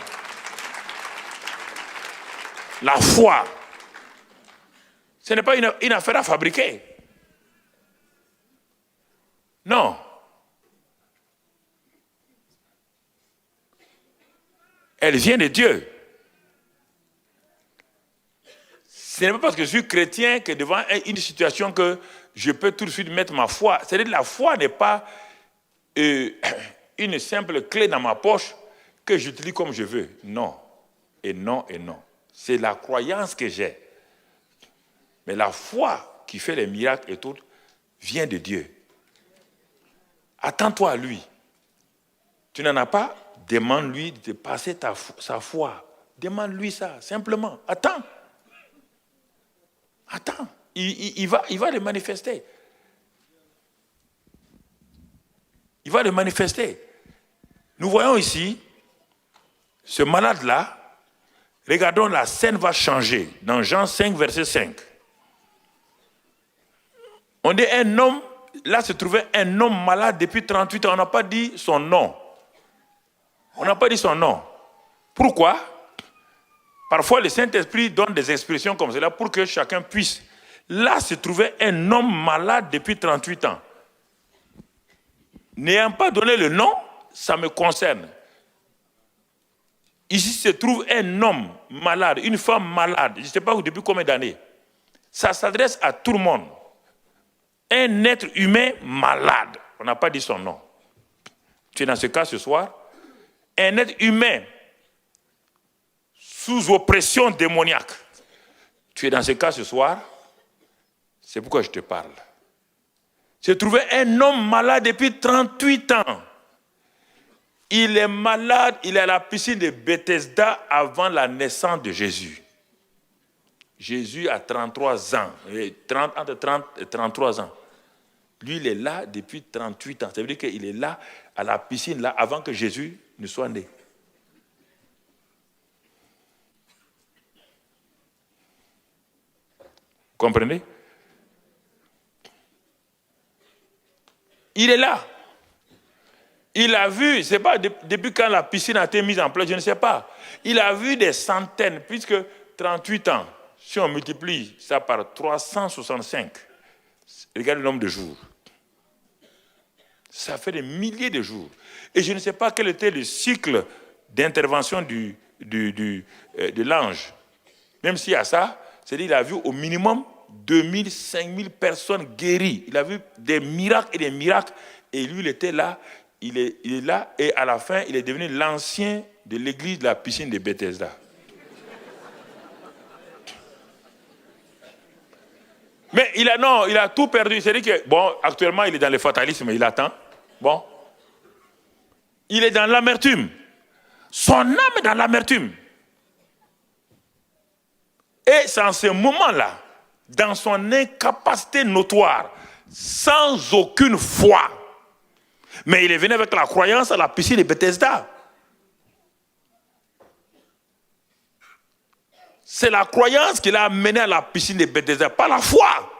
La foi. Ce n'est pas une affaire à fabriquer. Non. Elle vient de Dieu. Ce n'est pas parce que je suis chrétien que devant une situation que je peux tout de suite mettre ma foi. C'est-à-dire que la foi n'est pas une simple clé dans ma poche que j'utilise comme je veux. Non. Et non, et non. C'est la croyance que j'ai. Mais la foi qui fait les miracles et tout vient de Dieu. Attends-toi à lui. Tu n'en as pas? Demande-lui de passer sa foi. Demande-lui ça, simplement. Attends. Il va le manifester. Il va le manifester. Nous voyons ici, ce malade-là Regardons, la scène va changer. Dans Jean 5, verset 5. On dit un homme, là se trouvait un homme malade depuis 38 ans. On n'a pas dit son nom. On n'a pas dit son nom. Pourquoi? Parfois, le Saint-Esprit donne des expressions comme cela pour que chacun puisse. Là se trouvait un homme malade depuis 38 ans. N'ayant pas donné le nom, ça me concerne. Ici se trouve un homme malade, une femme malade, je ne sais pas depuis combien d'années. Ça s'adresse à tout le monde. Un être humain malade. On n'a pas dit son nom. Tu es dans ce cas ce soir. Un être humain sous oppression démoniaque. Tu es dans ce cas ce soir. C'est pourquoi je te parle. Se trouvait un homme malade depuis 38 ans. Il est malade, il est à la piscine de Bethesda avant la naissance de Jésus. Jésus a 33 ans, entre 30 et 33 ans. Lui, il est là depuis 38 ans. Ça veut dire qu'il est là, à la piscine, là, avant que Jésus ne soit né. Comprenez? Il est là. Il a vu, je ne sais pas, depuis quand la piscine a été mise en place, je ne sais pas. Il a vu des centaines, puisque 38 ans, si on multiplie ça par 365, regarde le nombre de jours. Ça fait des milliers de jours. Et je ne sais pas quel était le cycle d'intervention de l'ange. Même s'il y a ça, c'est-à-dire qu'il a vu au minimum 2000, 5000 personnes guéries. Il a vu des miracles et des miracles. Et lui, il était là. Il est là. Et à la fin, il est devenu l'ancien de l'église de la piscine de Bethesda. Mais il a tout perdu. C'est-à-dire que, bon, actuellement, il est dans le fatalisme. Il attend. Bon. Il est dans l'amertume. Son âme est dans l'amertume. Et c'est en ce moment-là, dans son incapacité notoire, sans aucune foi. Mais il est venu avec la croyance à la piscine de Bethesda. C'est la croyance qui l'a amené à la piscine de Bethesda, pas la foi.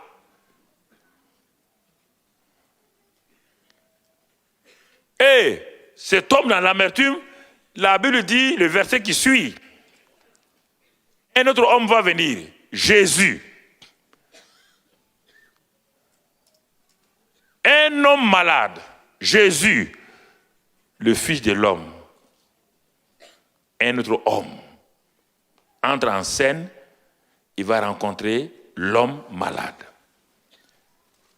Et cet homme dans l'amertume, la Bible dit, le verset qui suit, un autre homme va venir, Jésus. Un homme malade, Jésus, le Fils de l'homme. Un autre homme entre en scène, il va rencontrer l'homme malade.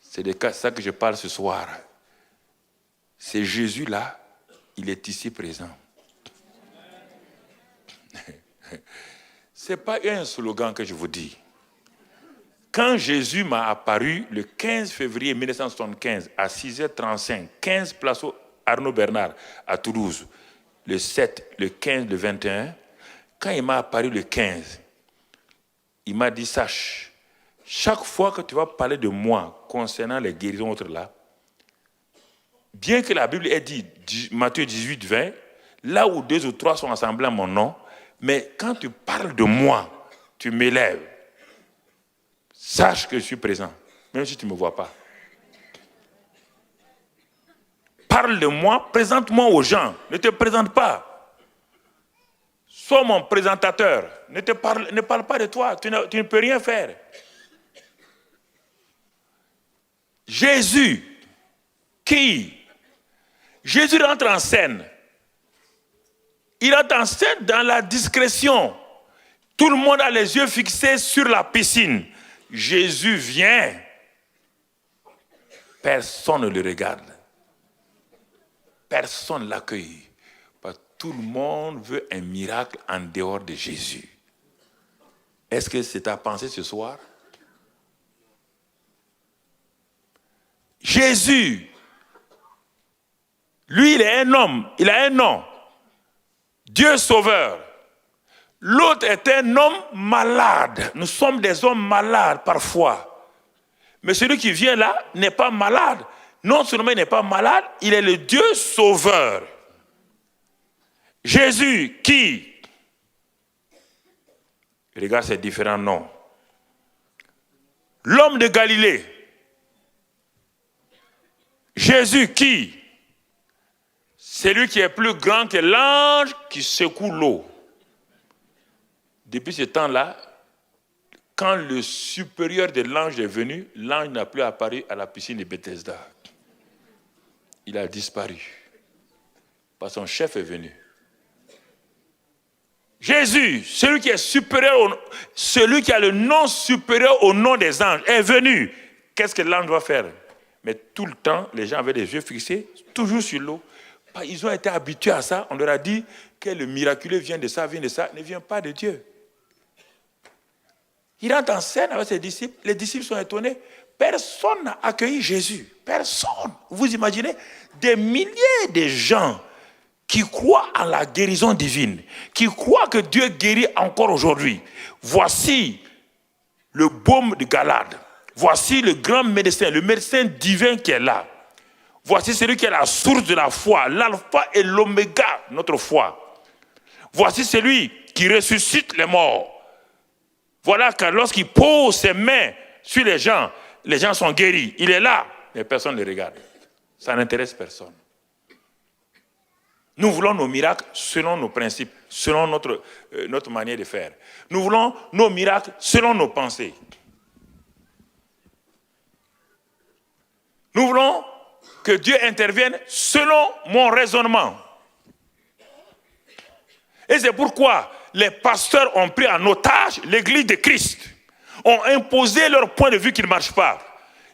C'est de ça que je parle ce soir. C'est Jésus-là, il est ici présent. Ce n'est pas un slogan que je vous dis. Quand Jésus m'a apparu le 15 février 1975 à 6h35, 15 place Arnaud Bernard à Toulouse, le 7, le 15, le 21, quand il m'a apparu le 15, il m'a dit, sache, chaque fois que tu vas parler de moi concernant les guérisons autres là, bien que la Bible ait dit, Matthieu 18, 20, là où 2 ou 3 sont assemblés à mon nom, mais quand tu parles de moi, tu m'élèves. Sache que je suis présent, même si tu ne me vois pas. Parle de moi, présente-moi aux gens, ne te présente pas. Sois mon présentateur, ne parle pas de toi, tu ne peux rien faire. Jésus, qui? Jésus rentre en scène. Il entre en scène dans la discrétion. Tout le monde a les yeux fixés sur la piscine. Jésus vient. Personne ne le regarde. Personne ne l'accueille. Tout le monde veut un miracle en dehors de Jésus. Est-ce que c'est ta pensée ce soir? Jésus, lui, il est un homme, il a un nom. Dieu sauveur. L'autre est un homme malade. Nous sommes des hommes malades parfois. Mais celui qui vient là n'est pas malade. Non seulement il n'est pas malade, il est le Dieu sauveur. Jésus qui Regarde ces différents noms. L'homme de Galilée. Jésus qui? C'est lui qui est plus grand que l'ange qui secoue l'eau. Depuis ce temps-là, quand le supérieur de l'ange est venu, l'ange n'a plus apparu à la piscine de Bethesda. Il a disparu. Parce que son chef est venu. Jésus, celui qui est supérieur, celui qui a le nom supérieur au nom des anges, est venu. Qu'est-ce que l'ange doit faire? Mais tout le temps, les gens avaient les yeux fixés, toujours sur l'eau. Ils ont été habitués à ça. On leur a dit que le miraculeux vient de ça, ne vient pas de Dieu. Il rentre en scène avec ses disciples. Les disciples sont étonnés. Personne n'a accueilli Jésus. Personne. Vous imaginez des milliers de gens qui croient en la guérison divine, qui croient que Dieu guérit encore aujourd'hui. Voici le baume de Galade. Voici le grand médecin, le médecin divin qui est là. Voici celui qui est la source de la foi, l'alpha et l'oméga, notre foi. Voici celui qui ressuscite les morts. Voilà que lorsqu'il pose ses mains sur les gens sont guéris. Il est là, mais personne ne le regarde. Ça n'intéresse personne. Nous voulons nos miracles selon nos principes, selon notre manière de faire. Nous voulons nos miracles selon nos pensées. Nous voulons que Dieu intervienne selon mon raisonnement. Et c'est pourquoi les pasteurs ont pris en otage l'église de Christ, ont imposé leur point de vue qui ne marche pas.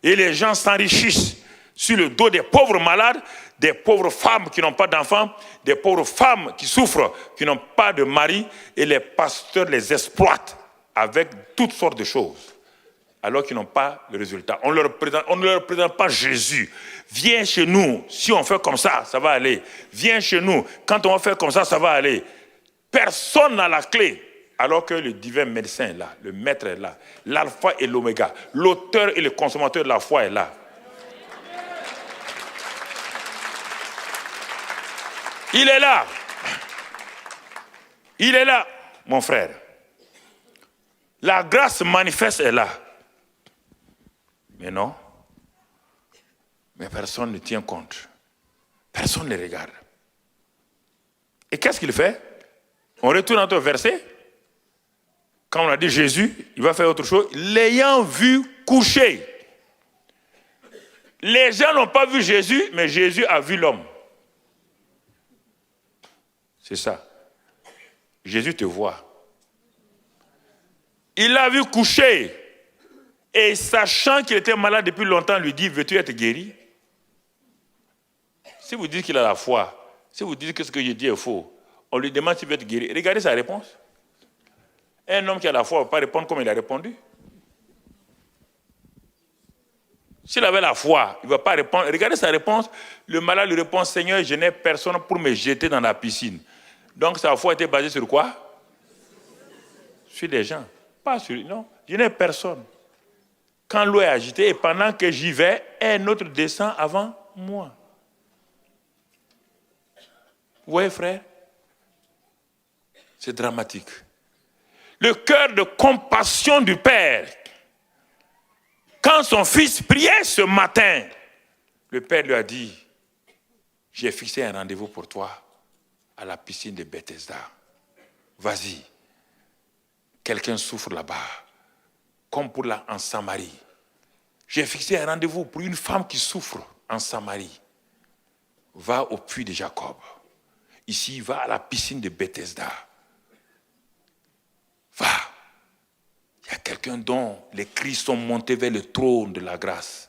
Et les gens s'enrichissent sur le dos des pauvres malades, des pauvres femmes qui n'ont pas d'enfants, des pauvres femmes qui souffrent, qui n'ont pas de mari, et les pasteurs les exploitent avec toutes sortes de choses, alors qu'ils n'ont pas le résultat. On ne leur présente pas Jésus. Viens chez nous, si on fait comme ça, ça va aller. Viens chez nous, quand on va faire comme ça, ça va aller. Personne n'a la clé, alors que le divin médecin est là, le maître est là, l'alpha et l'oméga, l'auteur et le consommateur de la foi est là. Il est là. Il est là, mon frère. La grâce manifeste est là. Mais non. Mais personne ne tient compte. Personne ne regarde. Et qu'est-ce qu'il fait? On retourne à notre verset. Quand on a dit Jésus, il va faire autre chose. L'ayant vu coucher. Les gens n'ont pas vu Jésus, mais Jésus a vu l'homme. C'est ça. Jésus te voit. Il l'a vu coucher. Et sachant qu'il était malade depuis longtemps, lui dit, veux-tu être guéri? Si vous dites qu'il a la foi, si vous dites que ce que je dis est faux, on lui demande s'il veut être guéri. Regardez sa réponse. Un homme qui a la foi ne va pas répondre comme il a répondu. S'il avait la foi, il ne va pas répondre. Regardez sa réponse. Le malade lui répond, Seigneur, je n'ai personne pour me jeter dans la piscine. Donc sa foi était basée sur quoi? Sur des gens. Pas sur... Non, je n'ai personne. Quand l'eau est agitée, et pendant que j'y vais, un autre descend avant moi. Vous voyez, frère? C'est dramatique. Le cœur de compassion du Père. Quand son fils priait ce matin, le Père lui a dit, j'ai fixé un rendez-vous pour toi à la piscine de Bethesda. Vas-y. Quelqu'un souffre là-bas, comme pour là en Samarie. J'ai fixé un rendez-vous pour une femme qui souffre en Samarie. Va au puits de Jacob. Ici, va à la piscine de Bethesda. Va. Il y a quelqu'un dont les cris sont montés vers le trône de la grâce.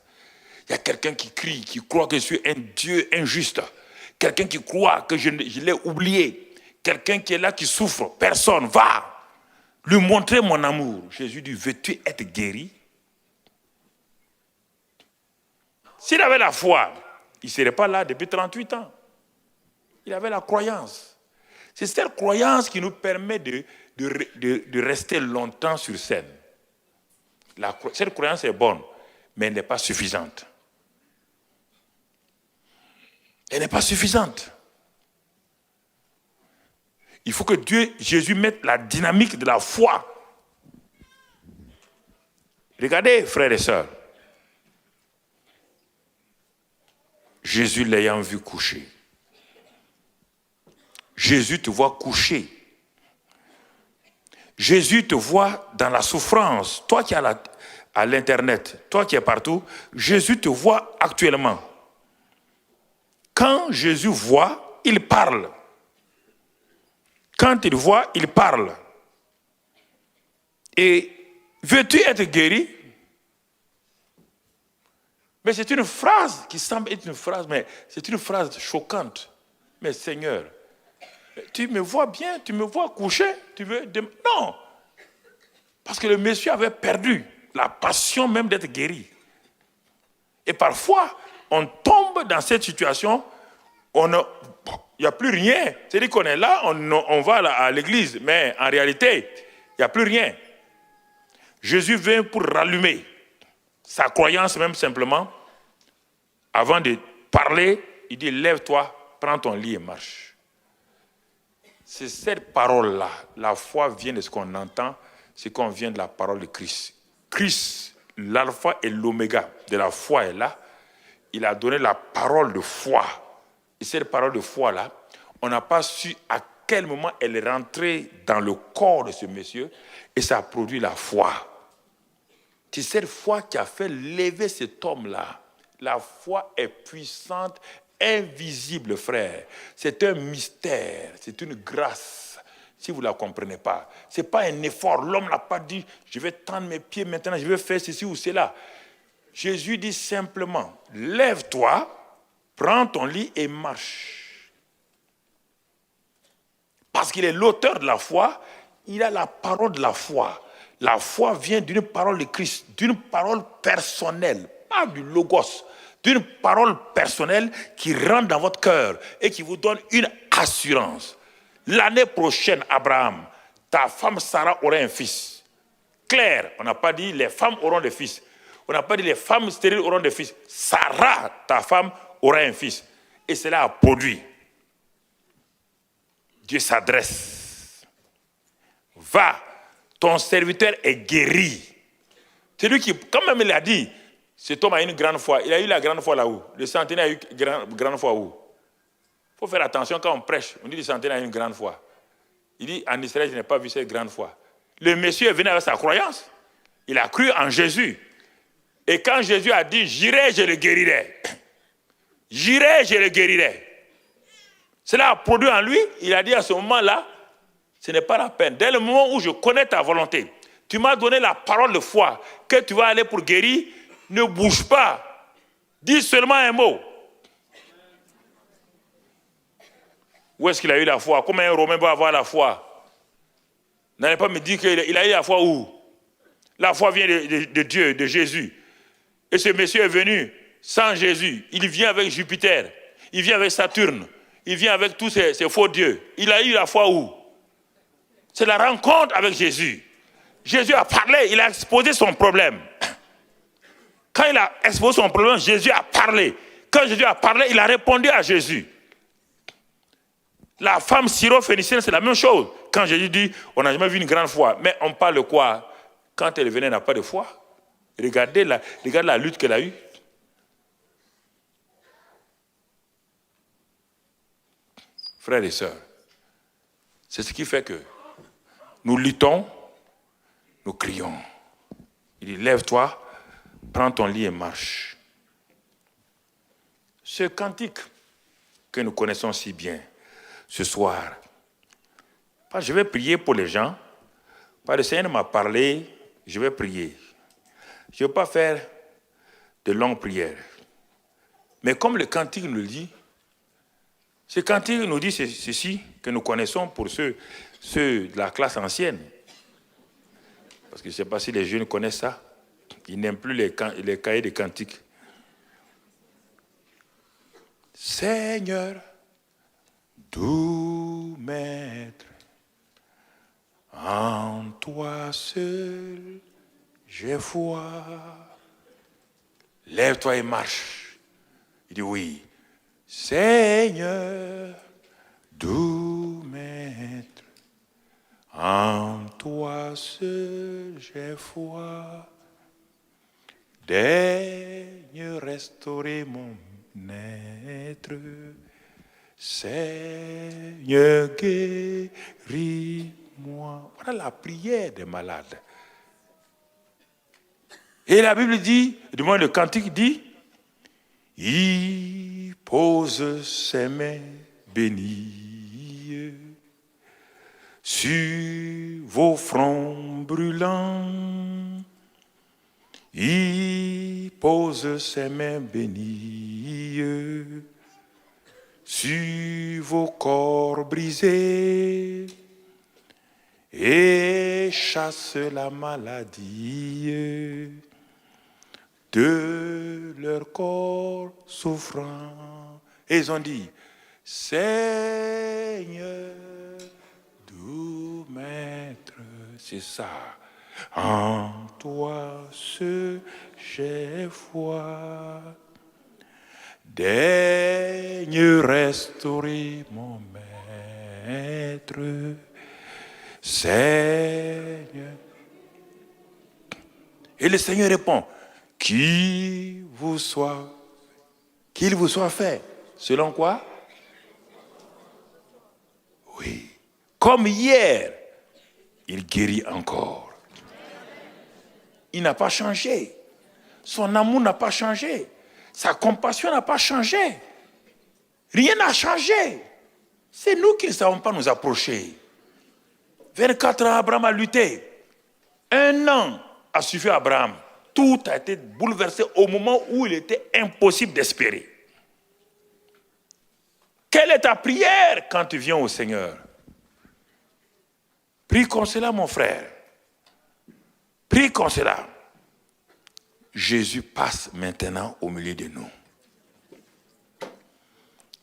Il y a quelqu'un qui crie, qui croit que je suis un Dieu injuste. Quelqu'un qui croit que je l'ai oublié. Quelqu'un qui est là, qui souffre. Personne, va. Lui montrer mon amour. Jésus dit, veux-tu être guéri? S'il avait la foi, il ne serait pas là depuis 38 ans. Il avait la croyance. C'est cette croyance qui nous permet de rester longtemps sur scène. Cette croyance est bonne, mais elle n'est pas suffisante. Elle n'est pas suffisante. Il faut que Jésus mette la dynamique de la foi Regardez, frères et sœurs, Jésus l'ayant vu coucher. Jésus te voit coucher. Jésus te voit dans la souffrance. Toi qui es à l'internet, toi qui es partout, Jésus te voit actuellement. Quand Jésus voit, il parle. Quand il voit, il parle. Et veux-tu être guéri? Mais c'est une phrase qui semble être une phrase, mais c'est une phrase choquante. Mais Seigneur, tu me vois bien, tu me vois coucher, tu veux... Non! Parce que le monsieur avait perdu la passion même d'être guéri. Et parfois, on tombe dans cette situation, il n'y a plus rien. C'est-à-dire qu'on est là, on va à l'église, mais en réalité, il n'y a plus rien. Jésus vient pour rallumer sa croyance même simplement. Avant de parler, il dit, lève-toi, prends ton lit et marche. C'est cette parole-là. La foi vient de ce qu'on entend, c'est qu'on vient de la parole de Christ. Christ, l'alpha et l'oméga de la foi est là. Il a donné la parole de foi. Et cette parole de foi-là, on n'a pas su à quel moment elle est rentrée dans le corps de ce monsieur et ça a produit la foi. C'est cette foi qui a fait lever cet homme-là. La foi est puissante, invisible, frère. C'est un mystère, c'est une grâce. Si vous ne la comprenez pas, ce n'est pas un effort. L'homme n'a pas dit, je vais tendre mes pieds maintenant, je vais faire ceci ou cela. Jésus dit simplement, lève-toi, prends ton lit et marche. Parce qu'il est l'auteur de la foi, il a la parole de la foi. La foi vient d'une parole de Christ, d'une parole personnelle, pas du logos, d'une parole personnelle qui rentre dans votre cœur et qui vous donne une assurance. L'année prochaine, Abraham, ta femme Sarah aura un fils. Claire, on n'a pas dit les femmes auront des fils. On n'a pas dit les femmes stériles auront des fils. Sarah, ta femme, aura un fils. Et cela a produit. Dieu s'adresse. Va, ton serviteur est guéri. C'est lui qui, quand même il a dit, cet homme a une grande foi. Il a eu la grande foi là-haut. Le centenaire a eu grande foi où? Il faut faire attention quand on prêche. On dit le centenaire a une grande foi. Il dit, en Israël, je n'ai pas vu cette grande foi. Le monsieur est venu avec sa croyance. Il a cru en Jésus. Et quand Jésus a dit, j'irai, je le guérirai. J'irai, je le guérirai. Cela a produit en lui, il a dit à ce moment-là, ce n'est pas la peine. Dès le moment où je connais ta volonté, tu m'as donné la parole de foi, que tu vas aller pour guérir, ne bouge pas. Dis seulement un mot. Où est-ce qu'il a eu la foi? Comment un Romain peut avoir la foi? N'allez pas me dire qu'il a eu la foi où? La foi vient de Dieu, de Jésus. Et ce monsieur est venu sans Jésus. Il vient avec Jupiter. Il vient avec Saturne. Il vient avec tous ces faux dieux. Il a eu la foi où? C'est la rencontre avec Jésus. Jésus a parlé, il a exposé son problème. Quand il a exposé son problème, Jésus a parlé. Quand Jésus a parlé, il a répondu à Jésus. La femme syro-phénicienne, c'est la même chose. Quand Jésus dit, on n'a jamais vu une grande foi. Mais on parle de quoi? Quand elle venait, elle n'a pas de foi. Regardez la lutte qu'elle a eue. Frères et sœurs, c'est ce qui fait que nous luttons, nous crions. Il dit, lève-toi, prends ton lit et marche. Ce cantique que nous connaissons si bien, ce soir, je vais prier pour les gens. Le Seigneur m'a parlé, je vais prier. Je ne vais pas faire de longues prières. Mais comme le cantique nous le dit, ce cantique nous dit ceci que nous connaissons pour ceux de la classe ancienne. Parce que je ne sais pas si les jeunes connaissent ça. Ils n'aiment plus les cahiers de cantiques. Seigneur, doux maître, en toi seul j'ai foi. Lève-toi et marche. Il dit oui. Seigneur, doux maître, en toi seul j'ai foi. Daigne restaurer mon être. Seigneur, guéris-moi. Voilà la prière des malades. Et la Bible dit, du moins le cantique dit, il pose ses mains bénies sur vos fronts brûlants. Il pose ses mains bénies sur vos corps brisés et chasse la maladie de leur corps souffrant. Et ils ont dit, Seigneur, doux maître, c'est ça. En toi seul j'ai foi. Daigne restaurer mon maître, Seigneur. Et le Seigneur répond, qu'il vous soit fait. Selon quoi? Oui. Comme hier, il guérit encore. Il n'a pas changé. Son amour n'a pas changé. Sa compassion n'a pas changé. Rien n'a changé. C'est nous qui ne savons pas nous approcher. 24 ans, Abraham a lutté. 1 an a suffi à Abraham. Tout a été bouleversé au moment où il était impossible d'espérer. Quelle est ta prière quand tu viens au Seigneur? Prie comme cela, mon frère. Prie comme cela. Jésus passe maintenant au milieu de nous.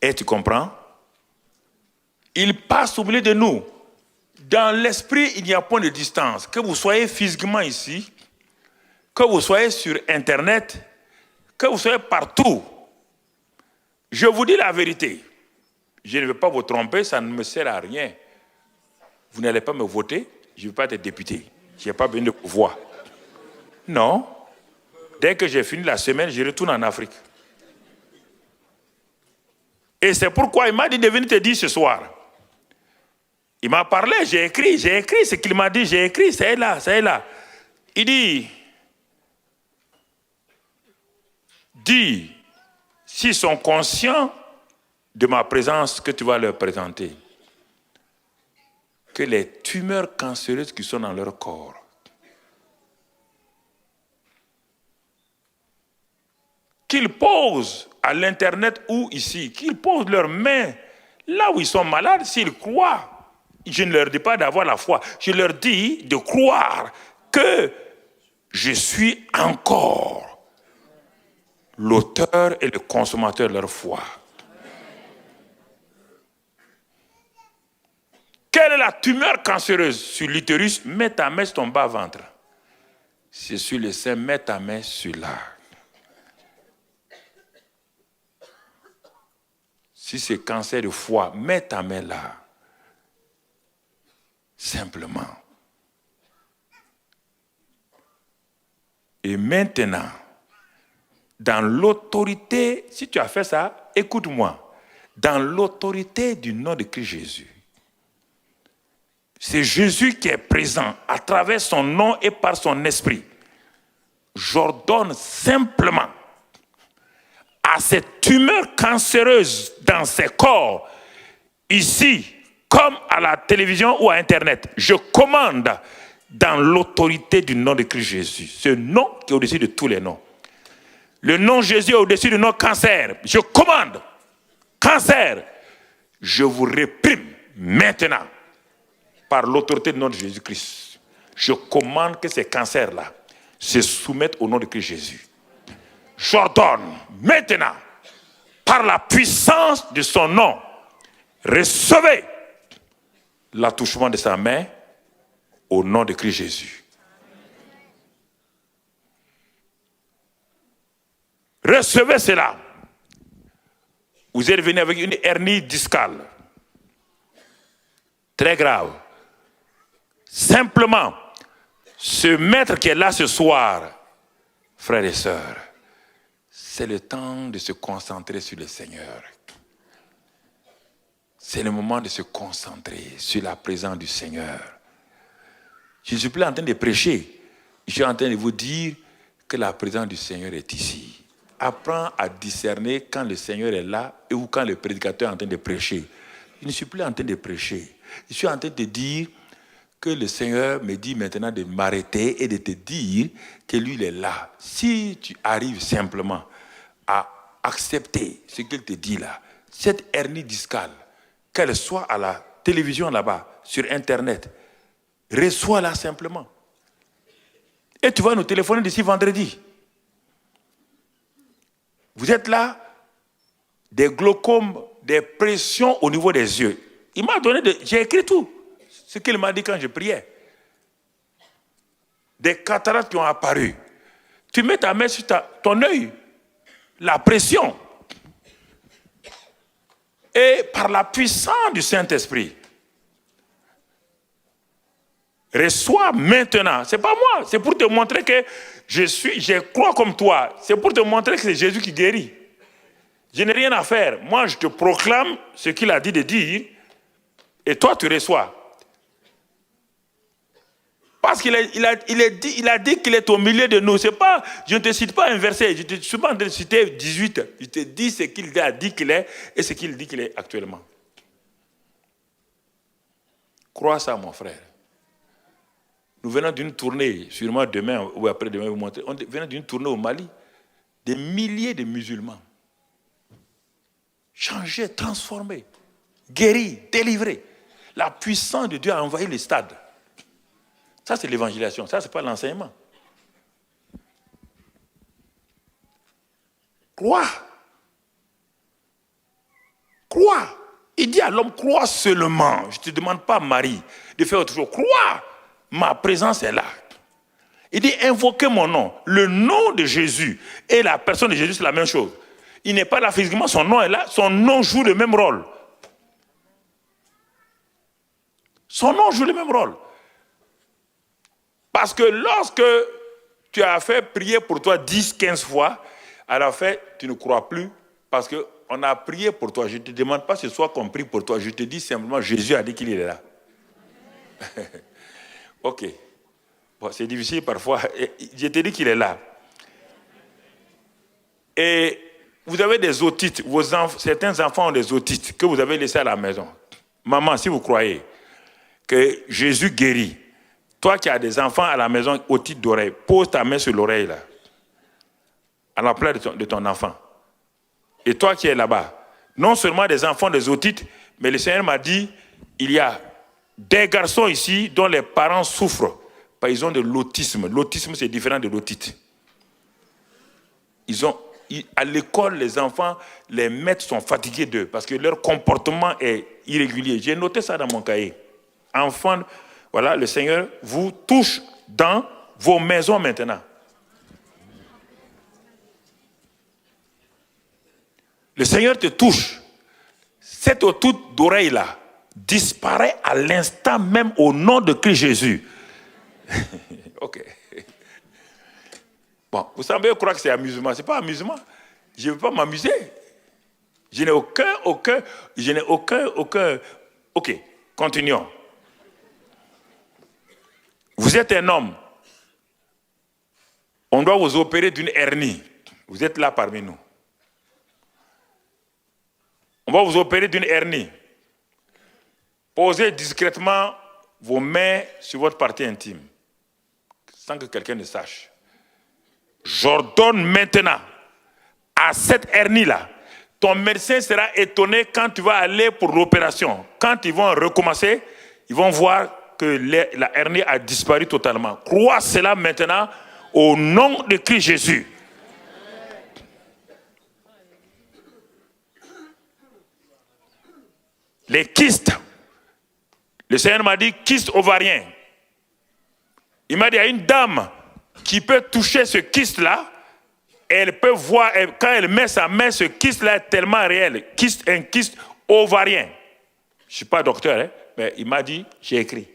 Et tu comprends? Il passe au milieu de nous. Dans l'esprit, il n'y a point de distance. Que vous soyez physiquement ici, que vous soyez sur Internet, que vous soyez partout. Je vous dis la vérité. Je ne veux pas vous tromper, ça ne me sert à rien. Vous n'allez pas me voter, je ne veux pas être député. Je n'ai pas besoin de pouvoir. Non. Dès que j'ai fini la semaine, je retourne en Afrique. Et c'est pourquoi il m'a dit de venir te dire ce soir. Il m'a parlé, j'ai écrit ce qu'il m'a dit, j'ai écrit, c'est là. Il dit, s'ils sont conscients de ma présence que tu vas leur présenter, que les tumeurs cancéreuses qui sont dans leur corps, qu'ils posent à l'internet ou ici, qu'ils posent leurs mains là où ils sont malades, s'ils croient. Je ne leur dis pas d'avoir la foi, je leur dis de croire que je suis encore l'auteur et le consommateur de leur foi. Quelle est la tumeur cancéreuse sur l'utérus? Mets ta main sur ton bas-ventre. C'est sur le sein, mets ta main sur là. Si c'est cancer de foie, mets ta main là. Simplement. Et maintenant, dans l'autorité, si tu as fait ça, écoute-moi. Dans l'autorité du nom de Christ Jésus, c'est Jésus qui est présent à travers son nom et par son esprit. J'ordonne simplement à cette tumeur cancéreuse dans ses corps, ici, comme à la télévision ou à Internet, je commande dans l'autorité du nom de Christ Jésus, ce nom qui est au-dessus de tous les noms. Le nom Jésus est au-dessus du nom cancer. Je commande, cancer, je vous réprime maintenant par l'autorité du nom de Jésus-Christ. Je commande que ces cancers-là se soumettent au nom de Christ Jésus. J'ordonne maintenant, par la puissance de son nom, recevez l'attouchement de sa main au nom de Christ Jésus. Recevez cela. Vous êtes venu avec une hernie discale. Très grave. Simplement, ce maître qui est là ce soir Frères et sœurs, c'est le temps de se concentrer sur le Seigneur. C'est le moment de se concentrer sur la présence du Seigneur. Je ne suis plus en train de prêcher. Je suis en train de vous dire que la présence du Seigneur est ici. Apprends à discerner quand le Seigneur est là ou quand le prédicateur est en train de prêcher. Je ne suis plus en train de prêcher. Je suis en train de te dire que le Seigneur me dit maintenant de m'arrêter et de te dire que lui, il est là. Si tu arrives simplement à accepter ce qu'il te dit là, cette hernie discale, qu'elle soit à la télévision là-bas, sur Internet, reçois-la simplement. Et tu vas nous téléphoner d'ici vendredi. Vous êtes là, des glaucomes, des pressions au niveau des yeux. Il m'a donné, j'ai écrit tout, ce qu'il m'a dit quand je priais. Des cataractes qui ont apparu. Tu mets ta main sur ton œil, la pression. Et par la puissance du Saint-Esprit, reçois maintenant. Ce n'est pas moi, c'est pour te montrer que je crois comme toi. C'est pour te montrer que c'est Jésus qui guérit. Je n'ai rien à faire. Moi, je te proclame ce qu'il a dit de dire, et toi, tu reçois. Parce qu'il a dit qu'il est au milieu de nous. C'est pas, je ne te cite pas un verset, je ne suis pas en train de citer 18. Je te dis ce qu'il a dit qu'il est et ce qu'il dit qu'il est actuellement. Crois ça, mon frère. Nous venons d'une tournée, sûrement demain ou après-demain, vous montrez. On venait d'une tournée au Mali. Des milliers de musulmans. Changés, transformés, guéris, délivrés. La puissance de Dieu a envahi les stades. Ça, c'est l'évangélisation. Ça, ce n'est pas l'enseignement. Crois. Crois. Il dit à l'homme, crois seulement. Je ne te demande pas, Marie, de faire autre chose. Crois. Ma présence est là. Il dit, invoquez mon nom. Le nom de Jésus et la personne de Jésus, c'est la même chose. Il n'est pas là physiquement, son nom est là. Son nom joue le même rôle. Son nom joue le même rôle. Parce que lorsque tu as fait prier pour toi 10, 15 fois, à la fin, tu ne crois plus parce qu'on a prié pour toi. Je ne te demande pas ce soir qu'on prie pour toi. Je te dis simplement, Jésus a dit qu'il est là. Ok. Bon, c'est difficile parfois. Je te dis qu'il est là. Et vous avez des otites. Certains enfants ont des otites que vous avez laissés à la maison. Maman, si vous croyez que Jésus guérit, toi qui as des enfants à la maison otites d'oreille, pose ta main sur l'oreille là, à la place de ton enfant. Et toi qui es là-bas, non seulement des enfants des otites, mais le Seigneur m'a dit, il y a des garçons ici dont les parents souffrent. Ils ont de l'autisme. L'autisme, c'est différent de l'otite. À l'école, les enfants, les maîtres sont fatigués d'eux parce que leur comportement est irrégulier. J'ai noté ça dans mon cahier. Enfants, voilà, le Seigneur vous touche dans vos maisons maintenant. Le Seigneur te touche. Cette otite d'oreille-là disparaît à l'instant même au nom de Christ Jésus. Ok. Bon, vous semblez croire que c'est amusement. Ce n'est pas amusement. Je ne veux pas m'amuser. Je n'ai aucun. Ok, continuons. Vous êtes un homme. On doit vous opérer d'une hernie. Vous êtes là parmi nous. On va vous opérer d'une hernie. Posez discrètement vos mains sur votre partie intime, sans que quelqu'un ne sache. J'ordonne maintenant à cette hernie-là, ton médecin sera étonné quand tu vas aller pour l'opération. Quand ils vont recommencer, ils vont voir que la hernie a disparu totalement. Crois cela maintenant au nom de Christ Jésus. Les kystes. Le Seigneur m'a dit kyste ovarien. Il m'a dit, il y a une dame qui peut toucher ce kyste-là. Elle peut voir, quand elle met sa main, ce kyste-là est tellement réel. Un kyste ovarien. Je ne suis pas docteur, hein, mais il m'a dit, j'ai écrit.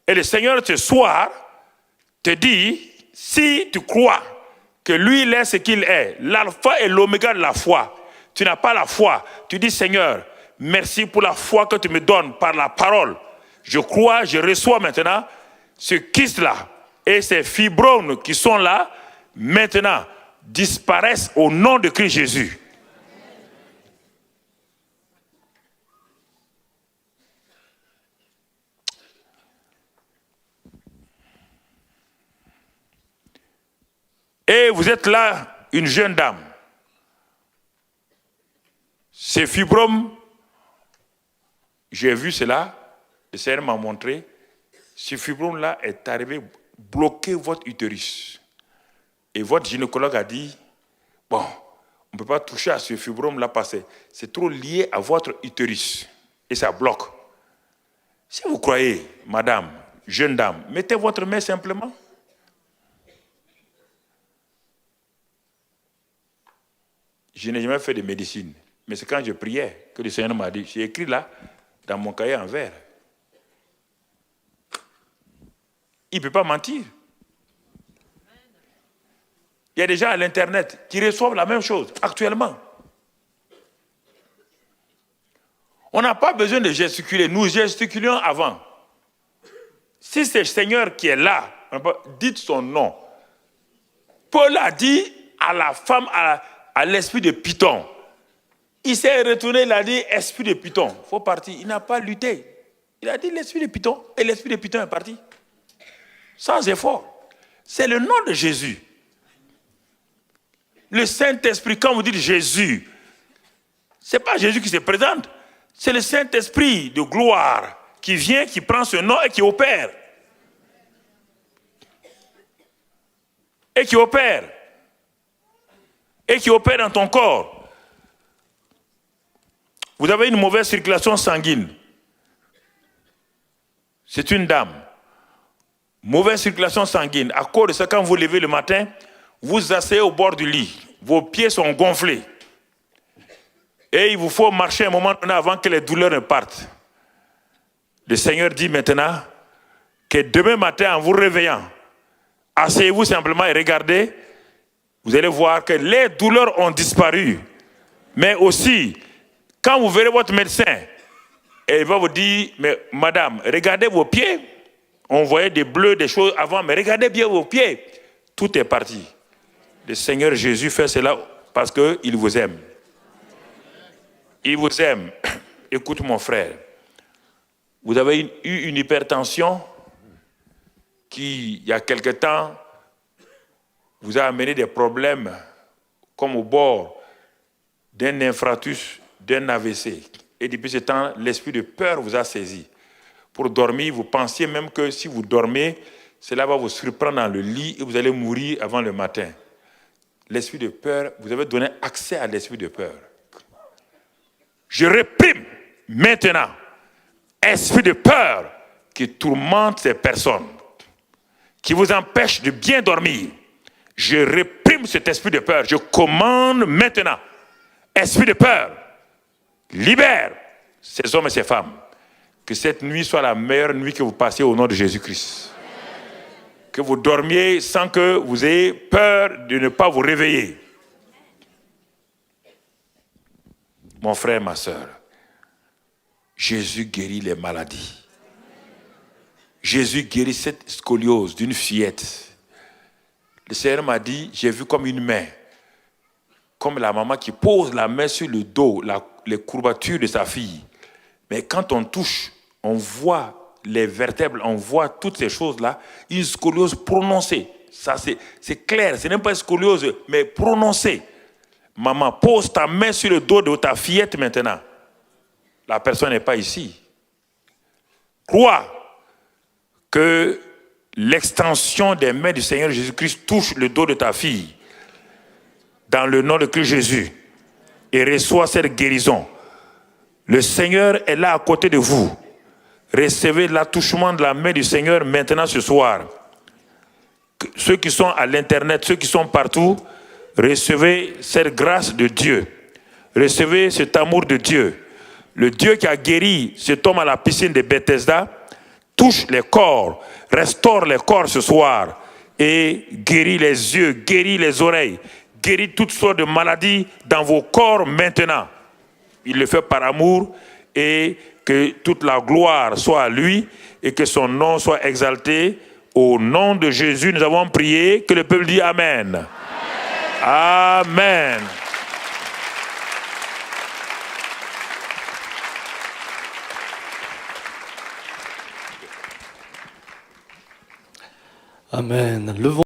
Et le Seigneur ce soir te dit si tu crois que lui, il est ce qu'il est, l'alpha et l'oméga de la foi, tu n'as pas la foi, tu dis Seigneur, merci pour la foi que tu me donnes par la parole. Je crois, je reçois maintenant ce kyste-là et ces fibromes qui sont là, maintenant, disparaissent au nom de Christ Jésus. Et vous êtes là, une jeune dame. Ces fibromes, j'ai vu cela, le Seigneur m'a montré, ce fibrome-là est arrivé bloquer votre utérus. Et votre gynécologue a dit, bon, on ne peut pas toucher à ce fibrome-là parce que c'est trop lié à votre utérus. Et ça bloque. Si vous croyez, madame, jeune dame, mettez votre main simplement. Je n'ai jamais fait de médecine. Mais c'est quand je priais que le Seigneur m'a dit, j'ai écrit là, dans mon cahier en vert. Il ne peut pas mentir. Il y a des gens à l'Internet qui reçoivent la même chose actuellement. On n'a pas besoin de gesticuler. Nous gesticulions avant. Si c'est le Seigneur qui est là, dites son nom. Paul a dit à la femme, à l'esprit de Python. Il s'est retourné, il a dit esprit de Python. Il faut partir. Il n'a pas lutté. Il a dit l'esprit de Python. Et l'esprit de Python est parti. Sans effort. C'est le nom de Jésus. Le Saint-Esprit, quand vous dites Jésus, ce n'est pas Jésus qui se présente. C'est le Saint-Esprit de gloire qui vient, qui prend ce nom et qui opère. Et qui opère. Et qui opère dans ton corps. Vous avez une mauvaise circulation sanguine. C'est une dame. Mauvaise circulation sanguine. À cause de ça, quand vous levez le matin, vous asseyez au bord du lit. Vos pieds sont gonflés. Et il vous faut marcher un moment donné avant que les douleurs ne partent. Le Seigneur dit maintenant que demain matin, en vous réveillant, asseyez-vous simplement et regardez. Vous allez voir que les douleurs ont disparu. Mais aussi, quand vous verrez votre médecin, il va vous dire, mais madame, regardez vos pieds. On voyait des bleus, des choses avant, mais regardez bien vos pieds. Tout est parti. Le Seigneur Jésus fait cela parce qu'il vous aime. Il vous aime. Écoute mon frère. Vous avez eu une hypertension qui, il y a quelque temps, vous a amené des problèmes comme au bord d'un infarctus, d'un AVC. Et depuis ce temps, l'esprit de peur vous a saisi. Pour dormir, vous pensiez même que si vous dormez, cela va vous surprendre dans le lit et vous allez mourir avant le matin. L'esprit de peur, vous avez donné accès à l'esprit de peur. Je réprime maintenant esprit de peur qui tourmente ces personnes, qui vous empêche de bien dormir. Je réprime cet esprit de peur. Je commande maintenant, esprit de peur, libère ces hommes et ces femmes. Que cette nuit soit la meilleure nuit que vous passiez au nom de Jésus-Christ. Que vous dormiez sans que vous ayez peur de ne pas vous réveiller. Mon frère, ma soeur, Jésus guérit les maladies. Jésus guérit cette scoliose d'une fillette. Le Seigneur m'a dit, j'ai vu comme une main, comme la maman qui pose la main sur le dos, les courbatures de sa fille. Mais quand on touche, on voit les vertèbres, on voit toutes ces choses-là, une scoliose prononcée. Ça, c'est clair, ce n'est pas une scoliose, mais prononcée. Maman, pose ta main sur le dos de ta fillette maintenant. La personne n'est pas ici. Crois que l'extension des mains du Seigneur Jésus-Christ touche le dos de ta fille. Dans le nom de Christ Jésus. Et reçois cette guérison. Le Seigneur est là à côté de vous. Recevez l'attouchement de la main du Seigneur maintenant ce soir. Ceux qui sont à l'internet, ceux qui sont partout, recevez cette grâce de Dieu. Recevez cet amour de Dieu. Le Dieu qui a guéri cet homme à la piscine de Bethesda touche les corps, restaure les corps ce soir et guérit les yeux, guérit les oreilles, guérit toutes sortes de maladies dans vos corps maintenant. Il le fait par amour et que toute la gloire soit à lui et que son nom soit exalté. Au nom de Jésus, nous avons prié. Que le peuple dit Amen. Amen. Amen. Levons